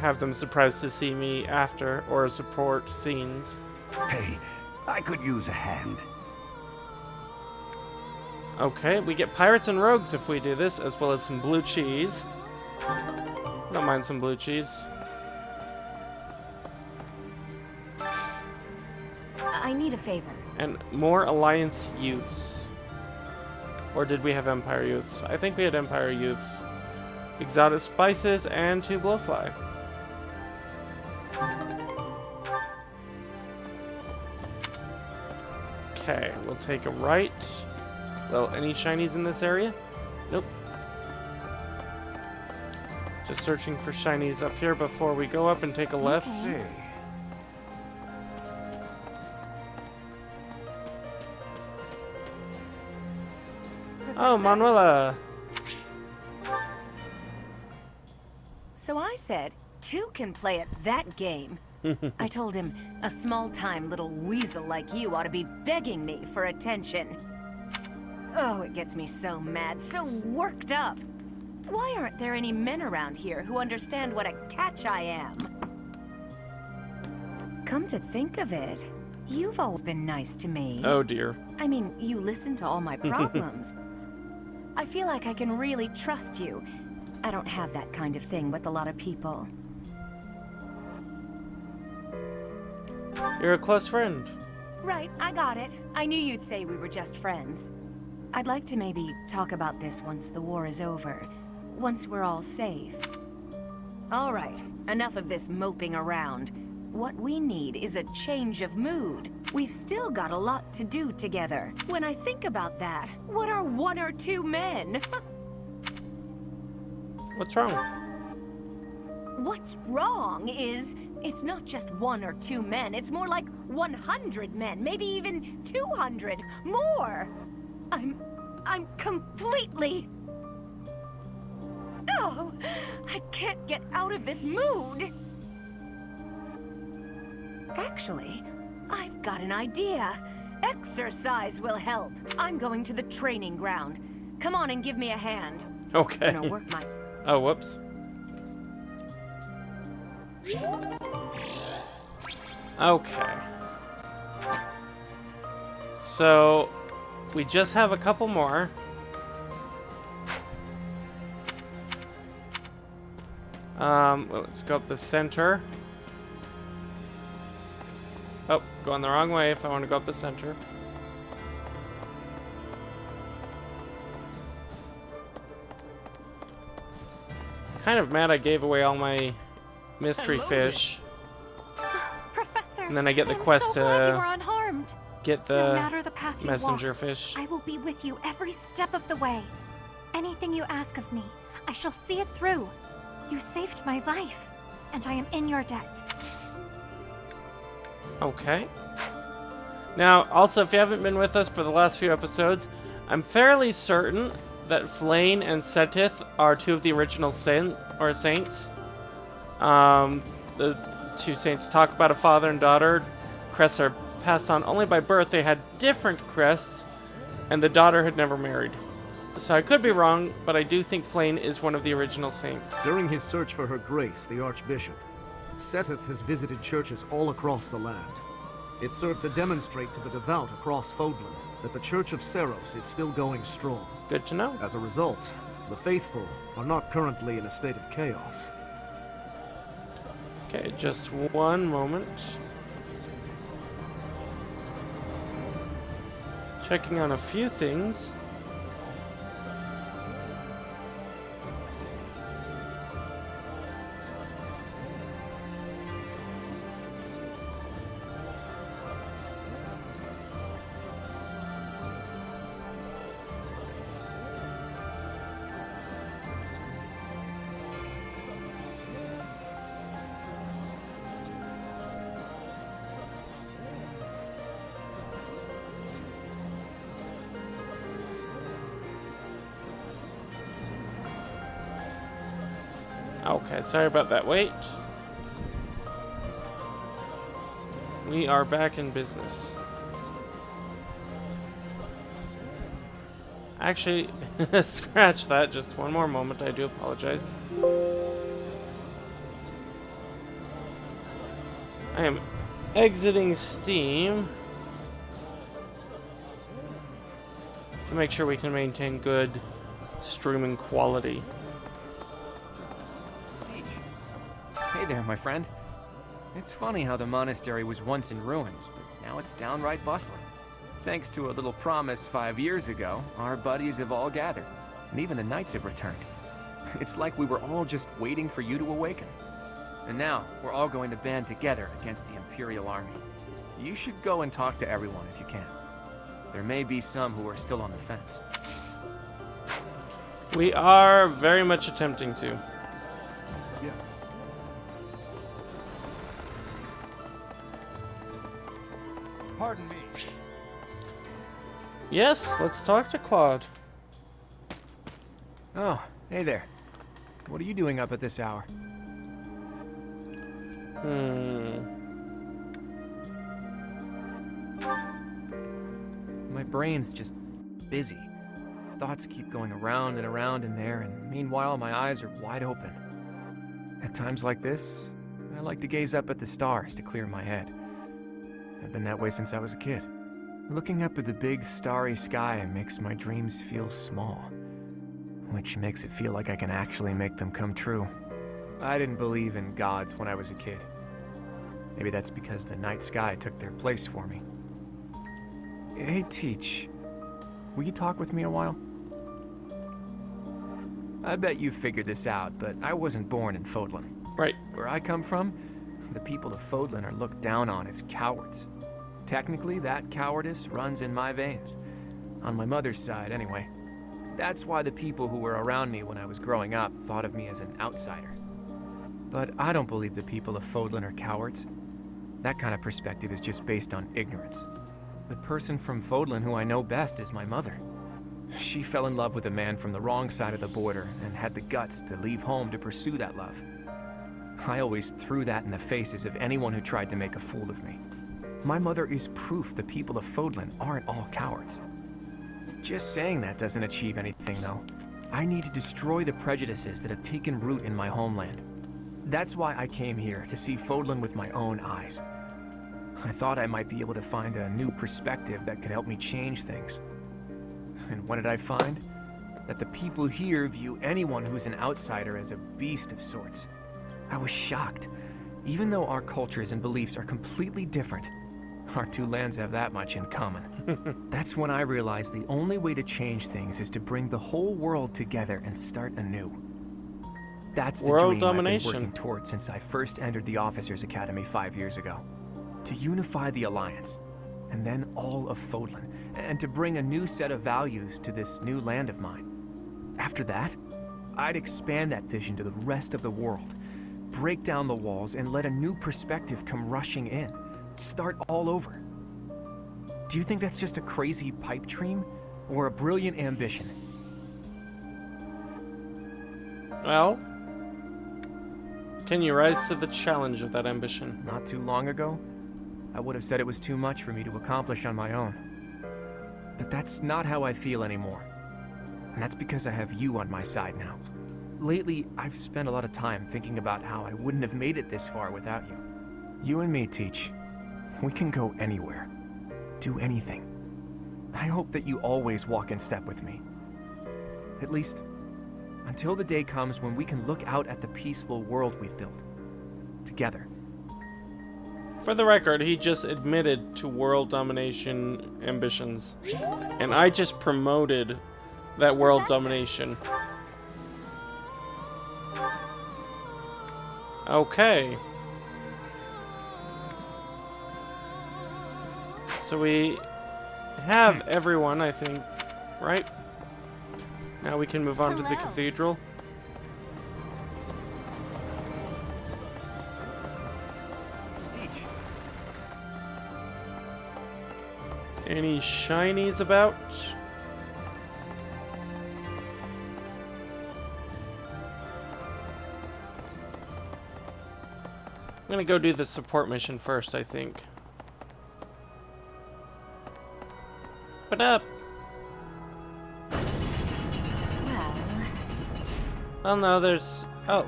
have them surprised to see me after, or support scenes. Hey, I could use a hand. Okay, we get pirates and rogues if we do this, as well as some blue cheese. Don't mind some blue cheese. I need a favor. And more Alliance youths. Or did we have Empire youths? I think we had Empire youths. Exotic spices and 2 blowfly. Okay, we'll take a right. Well, any shinies in this area? Nope. Just searching for shinies up here before we go up and take a left. Okay. Oh, Manuela! So I said, 2 can play at that game. I told him, a small-time little weasel like you ought to be begging me for attention. Oh, it gets me so mad, so worked up. Why aren't there any men around here who understand what a catch I am? Come to think of it, you've always been nice to me. Oh dear. I mean, you listen to all my problems. I feel like I can really trust you. I don't have that kind of thing with a lot of people. You're a close friend. Right, I got it. I knew you'd say we were just friends. I'd like to maybe talk about this once the war is over. Once we're all safe. All right, enough of this moping around. What we need is a change of mood. We've still got a lot to do together. When I think about that, what are 1 or 2 men? What's wrong? What's wrong is, it's not just 1 or 2 men, it's more like 100 men, maybe even 200, more! I'm completely... Oh, I can't get out of this mood! Actually, I've got an idea. Exercise will help. I'm going to the training ground. Come on and give me a hand. Okay. I'm gonna work my... Oh, whoops. Okay. So, we just have a couple more. Let's go up the center. Oh, going the wrong way if I want to go up the center. Kind of mad I gave away all my mystery fish. Professor, And then I get the I'm quest so glad you were to unharmed. get No the matter the path you messenger walk, fish. I will be with you every step of the way. Anything you ask of me, I shall see it through. You saved my life, and I am in your debt. Okay. Now, also, if you haven't been with us for the last few episodes, I'm fairly certain that Flayn and Setith are 2 of the original saints. The 2 saints talk about a father and daughter. Crests are passed on only by birth. They had different crests, and the daughter had never married. So I could be wrong, but I do think Flayn is one of the original saints. During his search for her grace, the Archbishop, Setith has visited churches all across the land. It served to demonstrate to the devout across Fódlan that the Church of Seros is still going strong. Good to know. As a result, the faithful are not currently in a state of chaos. Okay, just one moment. Checking on a few things. Okay, sorry about that wait. We are back in business. Actually, scratch that. Just one more moment. I do apologize. I am exiting Steam to make sure we can maintain good streaming quality. Hey there, my friend. It's funny how the monastery was once in ruins, but now it's downright bustling. Thanks to a little promise 5 years ago, our buddies have all gathered, and even the knights have returned. It's like we were all just waiting for you to awaken. And now, we're all going to band together against the imperial army. You should go and talk to everyone if you can. There may be some who are still on the fence. We are very much attempting to. Yes. Pardon me. Yes, let's talk to Claude. Oh, hey there. What are you doing up at this hour? My brain's just busy. Thoughts keep going around and around in there, and meanwhile my eyes are wide open. At times like this, I like to gaze up at the stars to clear my head. I've been that way since I was a kid. Looking up at the big starry sky makes my dreams feel small, which makes it feel like I can actually make them come true. I didn't believe in gods when I was a kid. Maybe that's because the night sky took their place for me. Hey, Teach, will you talk with me a while? I bet you figured this out, but I wasn't born in Fódlan. Right. Where I come from, the people of Fódlan are looked down on as cowards. Technically, that cowardice runs in my veins. On my mother's side, anyway. That's why the people who were around me when I was growing up thought of me as an outsider. But I don't believe the people of Fódlan are cowards. That kind of perspective is just based on ignorance. The person from Fódlan who I know best is my mother. She fell in love with a man from the wrong side of the border and had the guts to leave home to pursue that love. I always threw that in the faces of anyone who tried to make a fool of me. My mother is proof the people of Fódlan aren't all cowards. Just saying that doesn't achieve anything, though. I need to destroy the prejudices that have taken root in my homeland. That's why I came here, to see Fódlan with my own eyes. I thought I might be able to find a new perspective that could help me change things. And what did I find? That the people here view anyone who's an outsider as a beast of sorts. I was shocked. Even though our cultures and beliefs are completely different, our two lands have that much in common. That's when I realized the only way to change things is to bring the whole world together and start anew. That's the World dream domination. I've been working towards since I first entered the Officers Academy 5 years ago. To unify the Alliance, and then all of Fódlan, and to bring a new set of values to this new land of mine. After that, I'd expand that vision to the rest of the world, break down the walls, and let a new perspective come rushing in. Start all over. Do you think that's just a crazy pipe dream, or a brilliant ambition? Well, can you rise to the challenge of that ambition? Not too long ago, I would have said it was too much for me to accomplish on my own. But that's not how I feel anymore. And that's because I have you on my side now. Lately, I've spent a lot of time thinking about how I wouldn't have made it this far without you. You and me, Teach. We can go anywhere. Do anything. I hope that you always walk in step with me. At least, until the day comes when we can look out at the peaceful world we've built. Together. For the record, he just admitted to world domination ambitions. And I just promoted that world domination. Okay. So we have everyone, I think, right? Now we can move on to the cathedral. Teach. Any shinies about? I'm gonna go do the support mission first, I think. But up. Well, no, there's... Oh.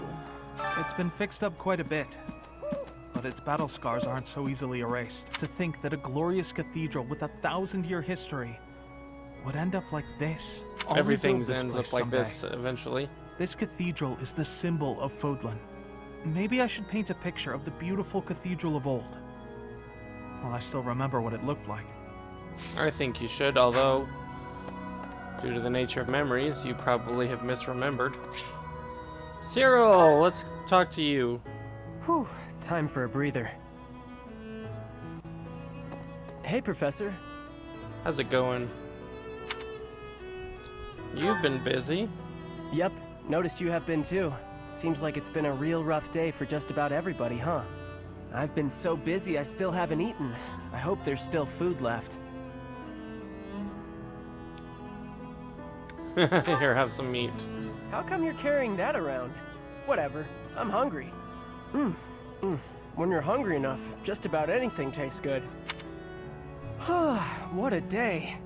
It's been fixed up quite a bit. But its battle scars aren't so easily erased. To think that a glorious cathedral with a 1,000-year history would end up like this. Everything ends up like this eventually. This cathedral is the symbol of Fódlan. Maybe I should paint a picture of the beautiful cathedral of old. Well, I still remember what it looked like. I think you should, although, due to the nature of memories, you probably have misremembered. Cyril, let's talk to you. Whew, time for a breather. Hey, Professor. How's it going? You've been busy. Yep, noticed you have been too. Seems like it's been a real rough day for just about everybody, huh? I've been so busy I still haven't eaten. I hope there's still food left. Here, have some meat. How come you're carrying that around? Whatever, I'm hungry. When you're hungry enough, just about anything tastes good. What a day.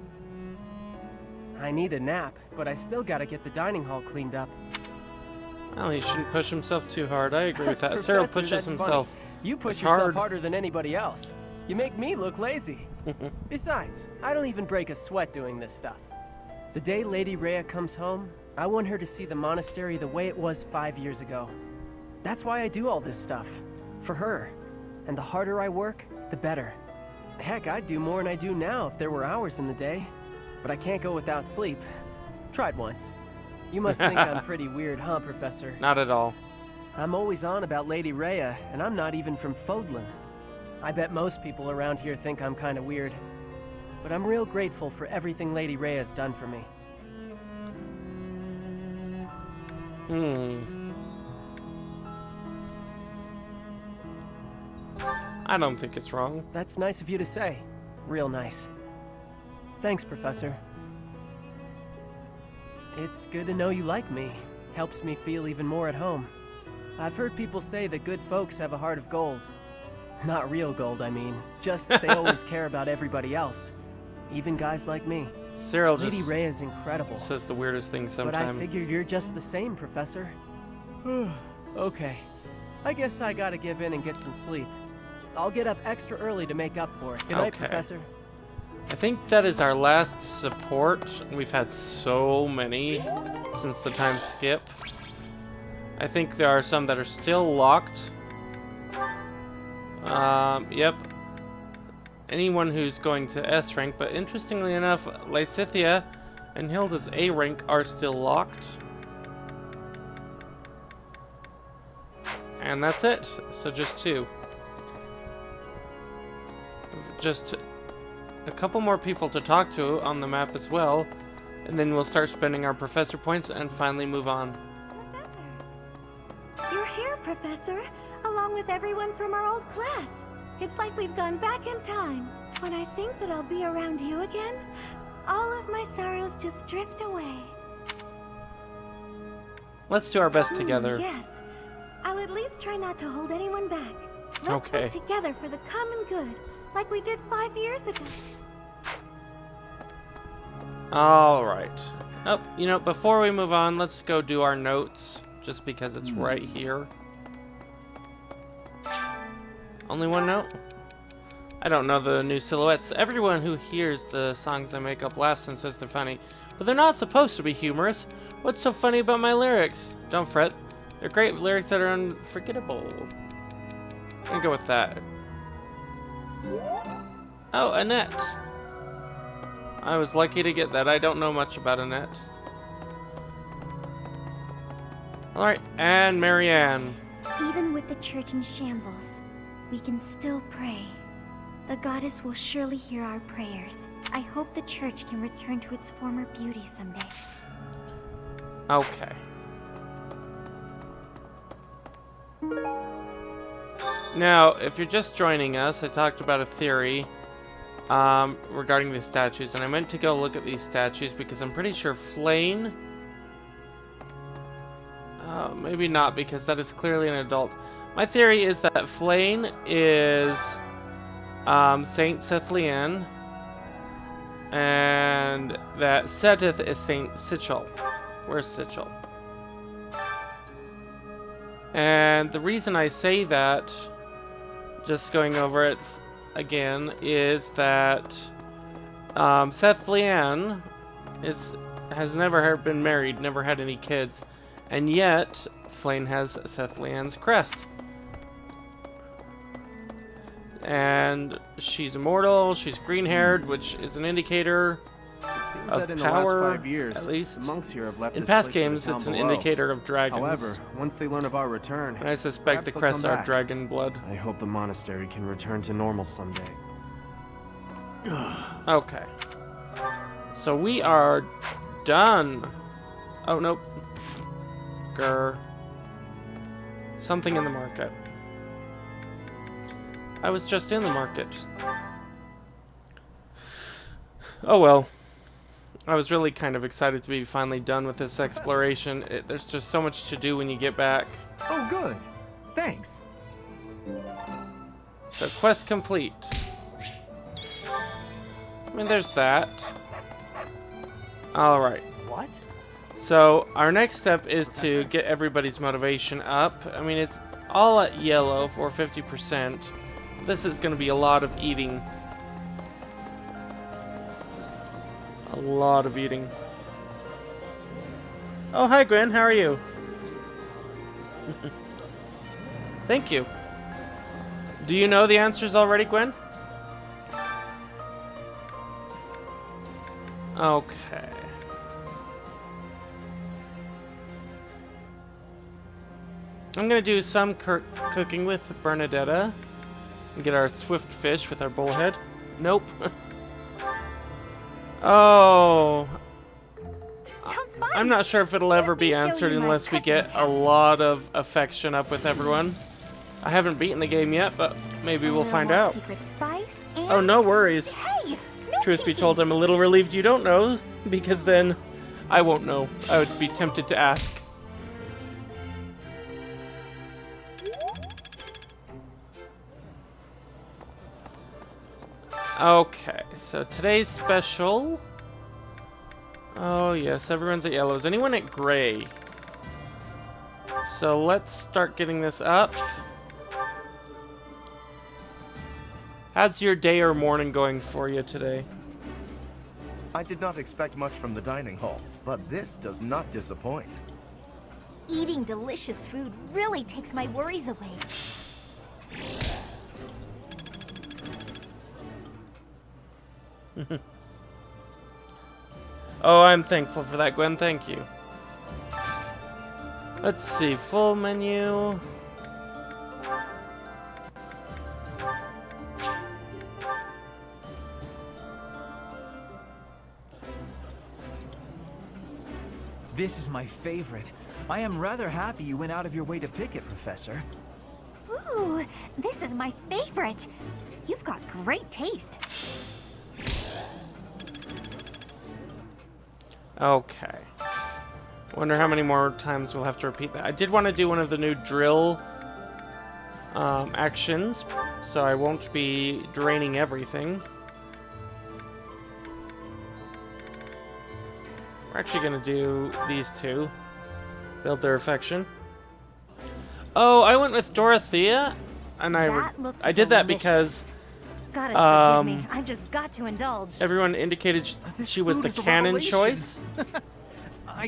I need a nap, but I still gotta get the dining hall cleaned up. Well, he shouldn't push himself too hard. I agree with that. Cyril pushes that's himself. Funny. You push as yourself hard. harder than anybody else. You make me look lazy. Besides, I don't even break a sweat doing this stuff. The day Lady Rhea comes home, I want her to see the monastery the way it was 5 years ago. That's why I do all this stuff. For her. And the harder I work, the better. Heck, I'd do more than I do now if there were hours in the day. But I can't go without sleep. Tried once. You must think I'm pretty weird, huh, Professor? Not at all. I'm always on about Lady Rhea, and I'm not even from Fódlan. I bet most people around here think I'm kinda weird. But I'm real grateful for everything Lady Rhea's done for me. I don't think it's wrong. That's nice of you to say. Real nice. Thanks, Professor. It's good to know you like me. Helps me feel even more at home. I've heard people say that good folks have a heart of gold. Not real gold, I mean. Just they always care about everybody else. Even guys like me. Cyril Lady just Rhea is incredible. says the weirdest things But I sometimes. figured you're just the same, Professor. Okay. I guess I gotta give in and get some sleep. I'll get up extra early to make up for it. Good night, Okay. Professor. I think that is our last support. We've had so many since the time skip. I think there are some that are still locked. Yep. Anyone who's going to S rank, but interestingly enough, Lysithia and Hilda's A rank are still locked. And that's it. So just 2. Just a couple more people to talk to on the map as well, and then we'll start spending our professor points and finally move on. You're here, Professor, along with everyone from our old class. It's like we've gone back in time. When I think that I'll be around you again, all of my sorrows just drift away. Let's do our best together. Yes. I'll at least try not to hold anyone back. Let's Okay. work together for the common good, like we did 5 years ago. Alright. Oh, you know, before we move on, let's go do our notes, just because it's right here. Only one note? I don't know the new silhouettes. Everyone who hears the songs I make up laughs and says they're funny, but they're not supposed to be humorous. What's so funny about my lyrics? Don't fret. They're great lyrics that are unforgettable. I'm gonna go with that. Oh, Annette. I was lucky to get that. I don't know much about Annette. Alright, and Marianne. Even with the church in shambles, we can still pray. The goddess will surely hear our prayers. I hope the church can return to its former beauty someday. Okay. Now, if you're just joining us, I talked about a theory regarding the statues, and I meant to go look at these statues because I'm pretty sure Flane... maybe not, because that is clearly an adult. My theory is that Flayn is Saint Sethlien, and that Seteth is Saint Sichel. Where's Sichel? And the reason I say that, just going over it again, is that Sethlien has never been married, never had any kids, and yet Flayn has Sethlien's crest. And she's immortal, she's green-haired, which is an indicator It seems of that in power, the last 5 years, at least. the monks here have left In this past place for the games, town it's an below. indicator of dragons. However, once they learn of our return, And I suspect perhaps the they'll crests come are back. dragon blood. I hope the monastery can return to normal someday. Okay. So we are done. Oh, nope. Grr. Something in the market. I was just in the market. Oh well. I was really kind of excited to be finally done with this exploration. There's just so much to do when you get back. Oh, good. Thanks. So quest complete. I mean, there's that. Alright. What? So our next step is to get everybody's motivation up. I mean, it's all at yellow for 50%. This is going to be a lot of eating. A lot of eating. Oh, hi Gwen, how are you? Thank you. Do you know the answers already, Gwen? Okay. I'm gonna do some cooking with Bernadetta and get our swift fish with our bullhead. Nope. Oh. Sounds fun. I'm not sure if it'll ever be answered unless we get a lot of affection up with everyone. I haven't beaten the game yet, but maybe we'll find out. Secret spice and... Oh, no worries. Hey, Truth be told, I'm a little relieved you don't know, because then I won't know. I would be tempted to ask. Okay, so today's special. Oh yes, everyone's at yellow. Is anyone at gray? So let's start getting this up. How's your day or morning going for you today? I did not expect much from the dining hall, but this does not disappoint. eating delicious food really takes my worries away. Oh, I'm thankful for that, Gwen. Thank you. Let's see. Full menu. This is my favorite. I am rather happy you went out of your way to pick it, Professor. Ooh, this is my favorite. You've got great taste. Okay. Wonder how many more times we'll have to repeat that. I did want to do one of the new drill actions, so I won't be draining everything. We're actually going to do these two. Build their affection. Oh, I went with Dorothea, and I did that because Goddess forgive me. I've just got to indulge. everyone indicated she was the canon choice.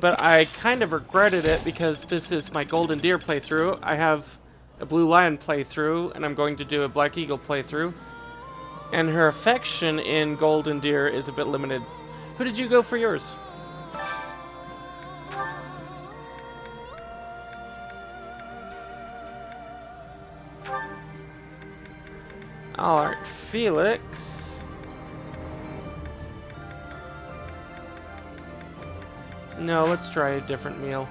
But I kind of regretted it because this is my Golden Deer playthrough. I have a Blue Lion playthrough, and I'm going to do a Black Eagle playthrough. And her affection in Golden Deer is a bit limited. Who did you go for yours? Alright, Felix. No, let's try a different meal.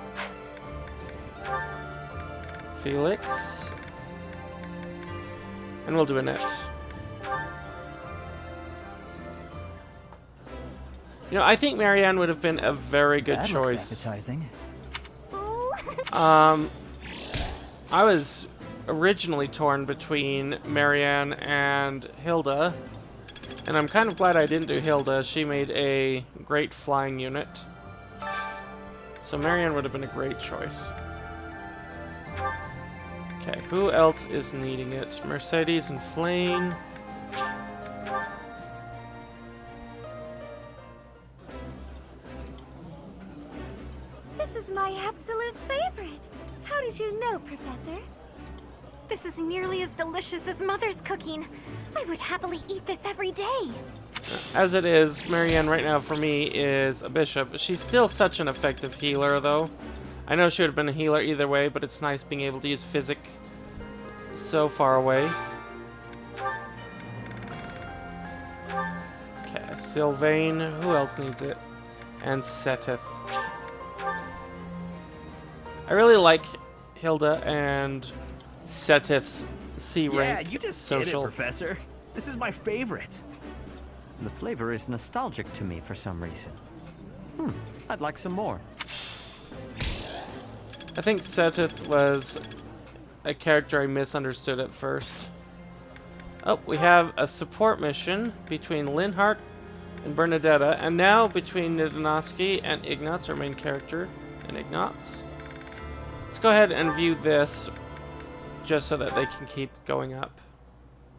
Felix. And we'll do a net. You know, I think Marianne would have been a very good That choice. looks appetizing. I was originally torn between Marianne and Hilda, and I'm kind of glad I didn't do Hilda. She made a great flying unit. So Marianne would have been a great choice. Okay, who else is needing it? Mercedes and Flame. This is my absolute favorite. How did you know, Professor? This is nearly as delicious as Mother's cooking. I would happily eat this every day. As it is, Marianne right now for me is a bishop. She's still such an effective healer, though. I know she would have been a healer either way, but it's nice being able to use physic so far away. Okay, Sylvain. Who else needs it? And Seteth. I really like Hilda and Seteth's C rank. Yeah, you just social. did it, Professor. This is my favorite. The flavor is nostalgic to me for some reason. I'd like some more. I think Seteth was a character I misunderstood at first. Oh, we have a support mission between Linhardt and Bernadetta, and now between NdoNosCi and Ignatz, our main character, and Ignatz. Let's go ahead and view this, just so that they can keep going up.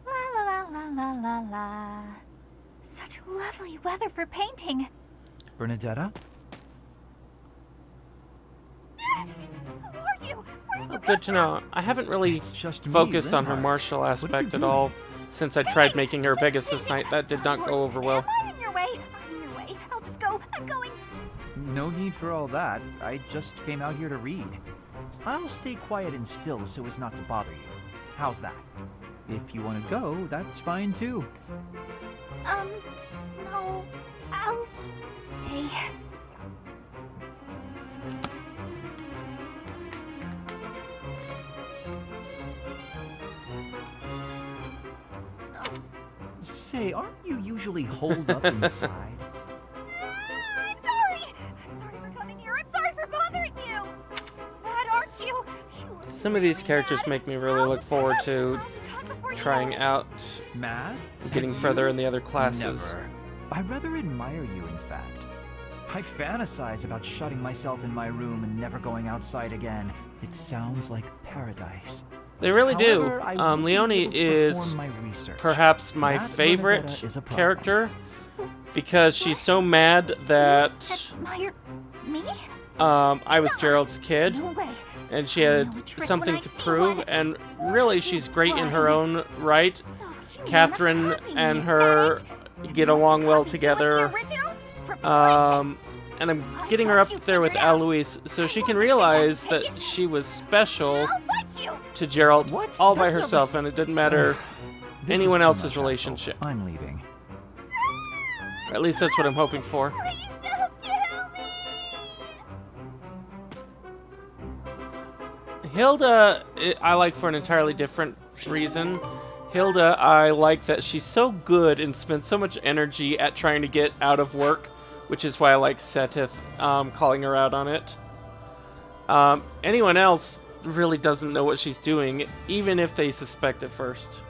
La la la la la la. Such lovely weather for painting. Bernadetta? Who are you? Where did you Good to know. I haven't really focused on her martial aspect at all since I tried making her Vegas this night. That did not go over well. I'm in your way. I'm in your way. I'll just go. I'm going. No need for all that. I just came out here to read. I'll stay quiet and still so as not to bother you. How's that? If you want to go, that's fine too. No. I'll stay. Say, aren't you usually holed up inside? I'm sorry. I'm sorry for coming here. I'm sorry for bothering you. Bad, aren't you? Some of these characters make me really look forward to trying out getting further in the other classes. Never. I rather admire you, in fact. I fantasize about shutting myself in my room and never going outside again. It sounds like paradise. They really However, do. Leone is perhaps my favorite character because she's so mad that Admire me? I was Gerald's kid, No way. and she had something to prove, and really she's great in her own right. Catherine and her get along well together. And I'm getting her up there with Alois so she can realize that she was special to Gerald all by herself, and it didn't matter anyone else's relationship. I'm leaving. Or at least that's what I'm hoping for. Hilda, I like for an entirely different reason. Hilda, I like that she's so good and spends so much energy at trying to get out of work, which is why I like Seteth calling her out on it. Anyone else really doesn't know what she's doing, even if they suspect at first.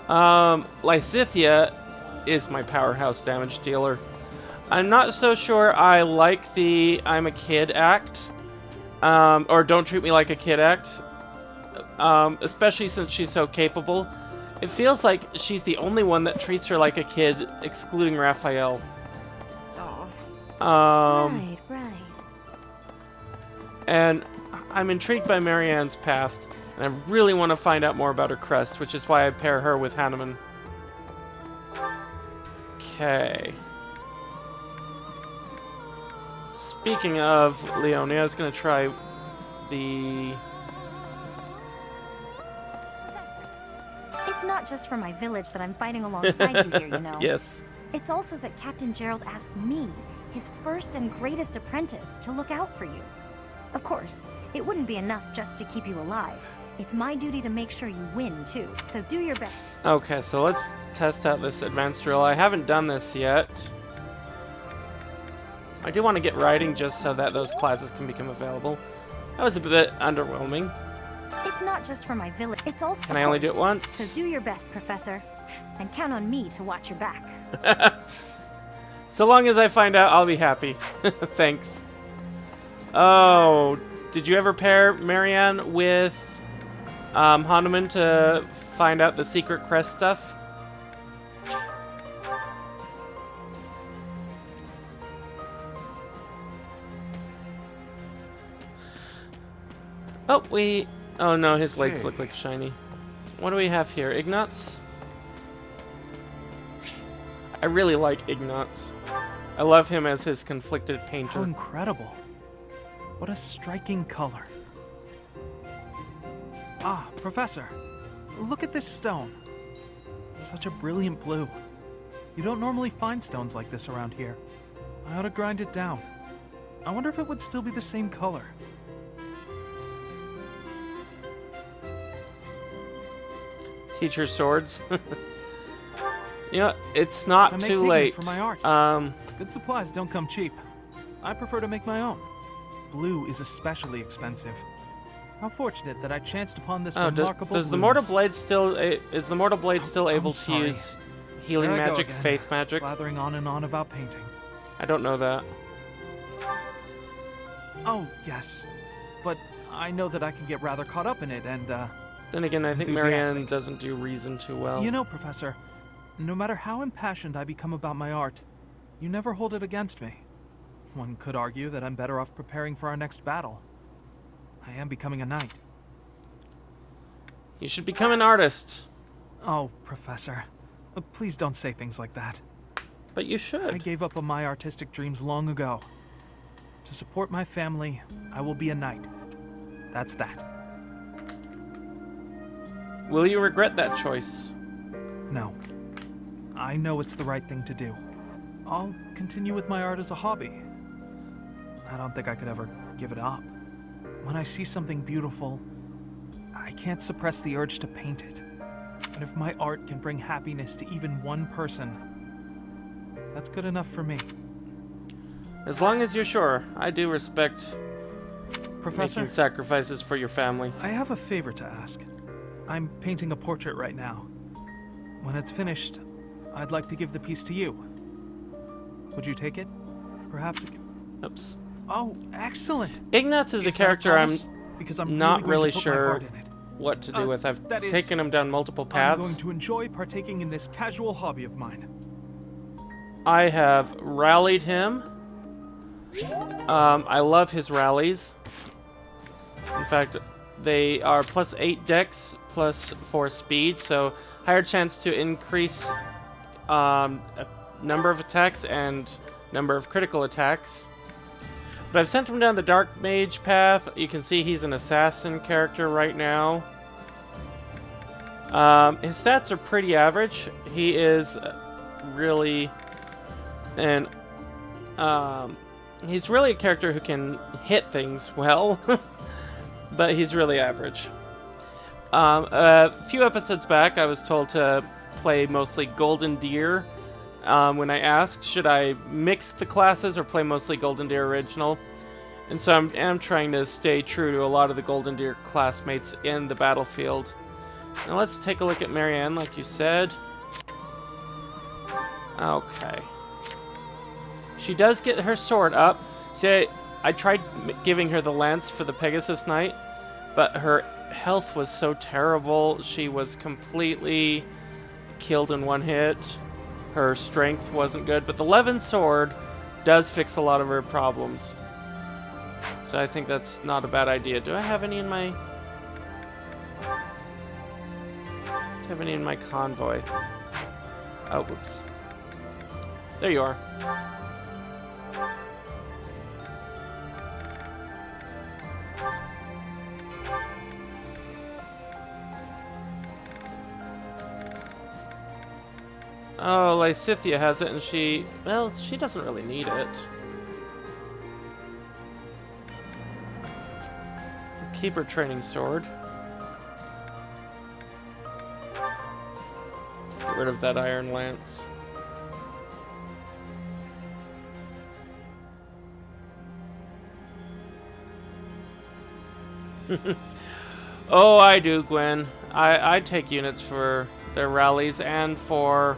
Lysithea is my powerhouse damage dealer. I'm not so sure I like the I'm a kid act, or don't treat me like a kid act, especially since she's so capable. It feels like she's the only one that treats her like a kid, excluding Raphael. Right. And I'm intrigued by Marianne's past, and I really want to find out more about her crest, which is why I pair her with Hanneman. Okay. Speaking of Leone, I was going to try the... It's not just for my village that I'm fighting alongside you here, you know. Yes. It's also that Captain Gerald asked me, his first and greatest apprentice, to look out for you. Of course, it wouldn't be enough just to keep you alive. It's my duty to make sure you win, too, so do your best. Okay, so let's test out this advanced drill. I haven't done this yet. I do want to get riding just so that those classes can become available. That was a bit underwhelming. It's not just for my village, it's also Can I only do it once? So do your best, Professor. And count on me to watch your back. So long as I find out, I'll be happy. Thanks. Oh, did you ever pair Marianne with Hanuman to find out the secret crest stuff? Oh, oh no, his legs look like shiny. What do we have here? Ignatz? I really like Ignatz. I love him as his conflicted painter. How incredible. What a striking color. Ah, Professor, look at this stone. Such a brilliant blue. You don't normally find stones like this around here. I ought to grind it down. I wonder if it would still be the same color. Teacher swords. You know, it's not too late. For my art. Good supplies don't come cheap. I prefer to make my own. Blue is especially expensive. How fortunate that I chanced upon this remarkable does the mortal blade still is the mortal blade still able to use healing magic, faith magic? Blathering on and on about painting. I don't know that. Oh, yes. But I know that I can get rather caught up in it and then again, I think Marianne doesn't do reason too well. You know, Professor, no matter how impassioned I become about my art, you never hold it against me. One could argue that I'm better off preparing for our next battle. I am becoming a knight. You should become an artist. Oh, Professor, please don't say things like that. But you should. I gave up on my artistic dreams long ago. To support my family, I will be a knight. That's that. Will you regret that choice? No. I know it's the right thing to do. I'll continue with my art as a hobby. I don't think I could ever give it up. When I see something beautiful, I can't suppress the urge to paint it. And if my art can bring happiness to even one person, that's good enough for me. As long as you're sure, I do respect Professor, making sacrifices for your family. I have a favor to ask. I'm painting a portrait right now. When it's finished, I'd like to give the piece to you. Would you take it? Perhaps it can... Oops. Oh, excellent! Ignatz is a character I'm not really going to put my sure heart in it. what to do with. I've that is, taken him down multiple paths. I'm going to enjoy partaking in this casual hobby of mine. I have rallied him. I love his rallies. In fact, they are +8 dex, +4 speed, so higher chance to increase number of attacks and number of critical attacks. But I've sent him down the Dark Mage path. You can see he's an assassin character right now. His stats are pretty average. He is really he's really a character who can hit things well, but he's really average. A few episodes back, I was told to play mostly Golden Deer. When I asked, should I mix the classes or play mostly Golden Deer original? And so I'm trying to stay true to a lot of the Golden Deer classmates in the battlefield. Now let's take a look at Marianne, like you said. Okay. She does get her sword up. See, I tried giving her the lance for the Pegasus Knight, but her health was so terrible. She was completely killed in one hit. Her strength wasn't good, but the Levin sword does fix a lot of her problems. So I think that's not a bad idea. Do I have any in my... convoy? Oh, whoops. There you are. Oh, Lysithia has it, and she doesn't really need it. Keep her training sword. Get rid of that iron lance. Oh, I do, Gwen. I take units for their rallies and for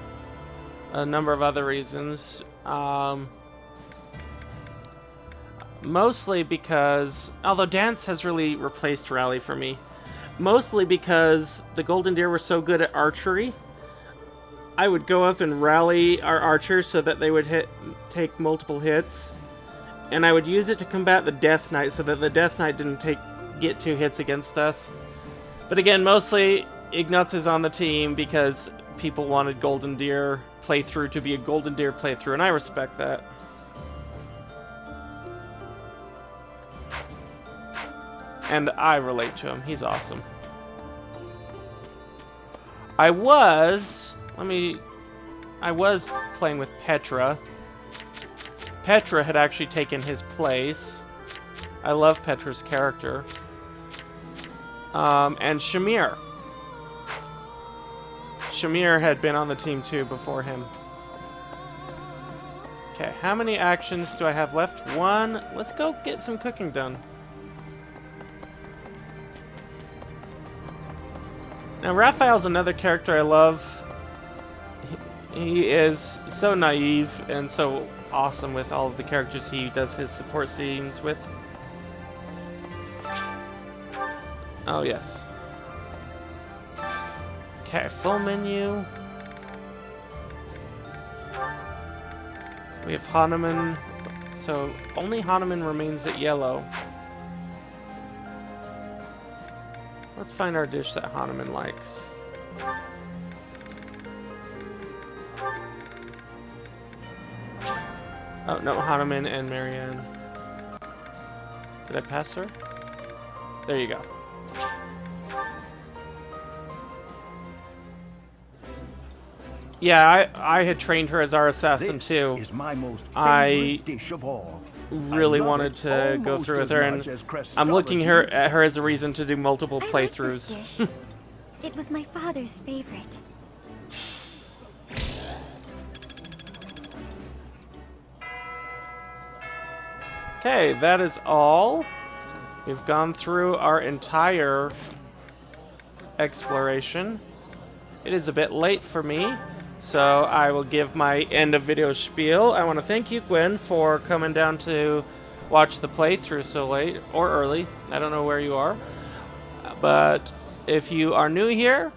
a number of other reasons. Mostly because, although dance has really replaced rally for me, mostly because the Golden Deer were so good at archery. I would go up and rally our archers so that they would take multiple hits, and I would use it to combat the Death Knight so that the Death Knight didn't get 2 hits against us. But again, mostly Ignatz is on the team because people wanted Golden Deer playthrough to be a Golden Deer playthrough, and I respect that. And I relate to him. He's awesome. I was playing with Petra. Petra had actually taken his place. I love Petra's character. And Shamir. Shamir had been on the team too before him. Okay, how many actions do I have left? 1. Let's go get some cooking done. Now, Raphael's another character I love. He is so naive and so awesome with all of the characters he does his support scenes with. Oh, yes. Okay, full menu. We have Hanuman. So, only Hanuman remains at yellow. Let's find our dish that Hanuman likes. Oh, no, Hanuman and Marianne. Did I pass her? There you go. Yeah, I had trained her as our assassin too. This is my most I dish of all. really wanted to go through with her, and I'm looking at her as a reason to do multiple playthroughs. I like this dish. It was my father's favorite. Okay, that is all. We've gone through our entire exploration. It is a bit late for me, so I will give my end of video spiel. I want to thank you, Gwen, for coming down to watch the playthrough so late, or early. I don't know where you are. But if you are new here,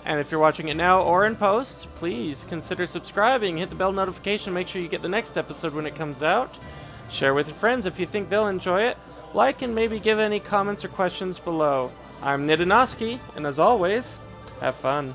and if you're watching it now or in post, please consider subscribing. Hit the bell notification. Make sure you get the next episode when it comes out. Share with your friends if you think they'll enjoy it. Like and maybe give any comments or questions below. I'm NdoNosCi, and as always, have fun.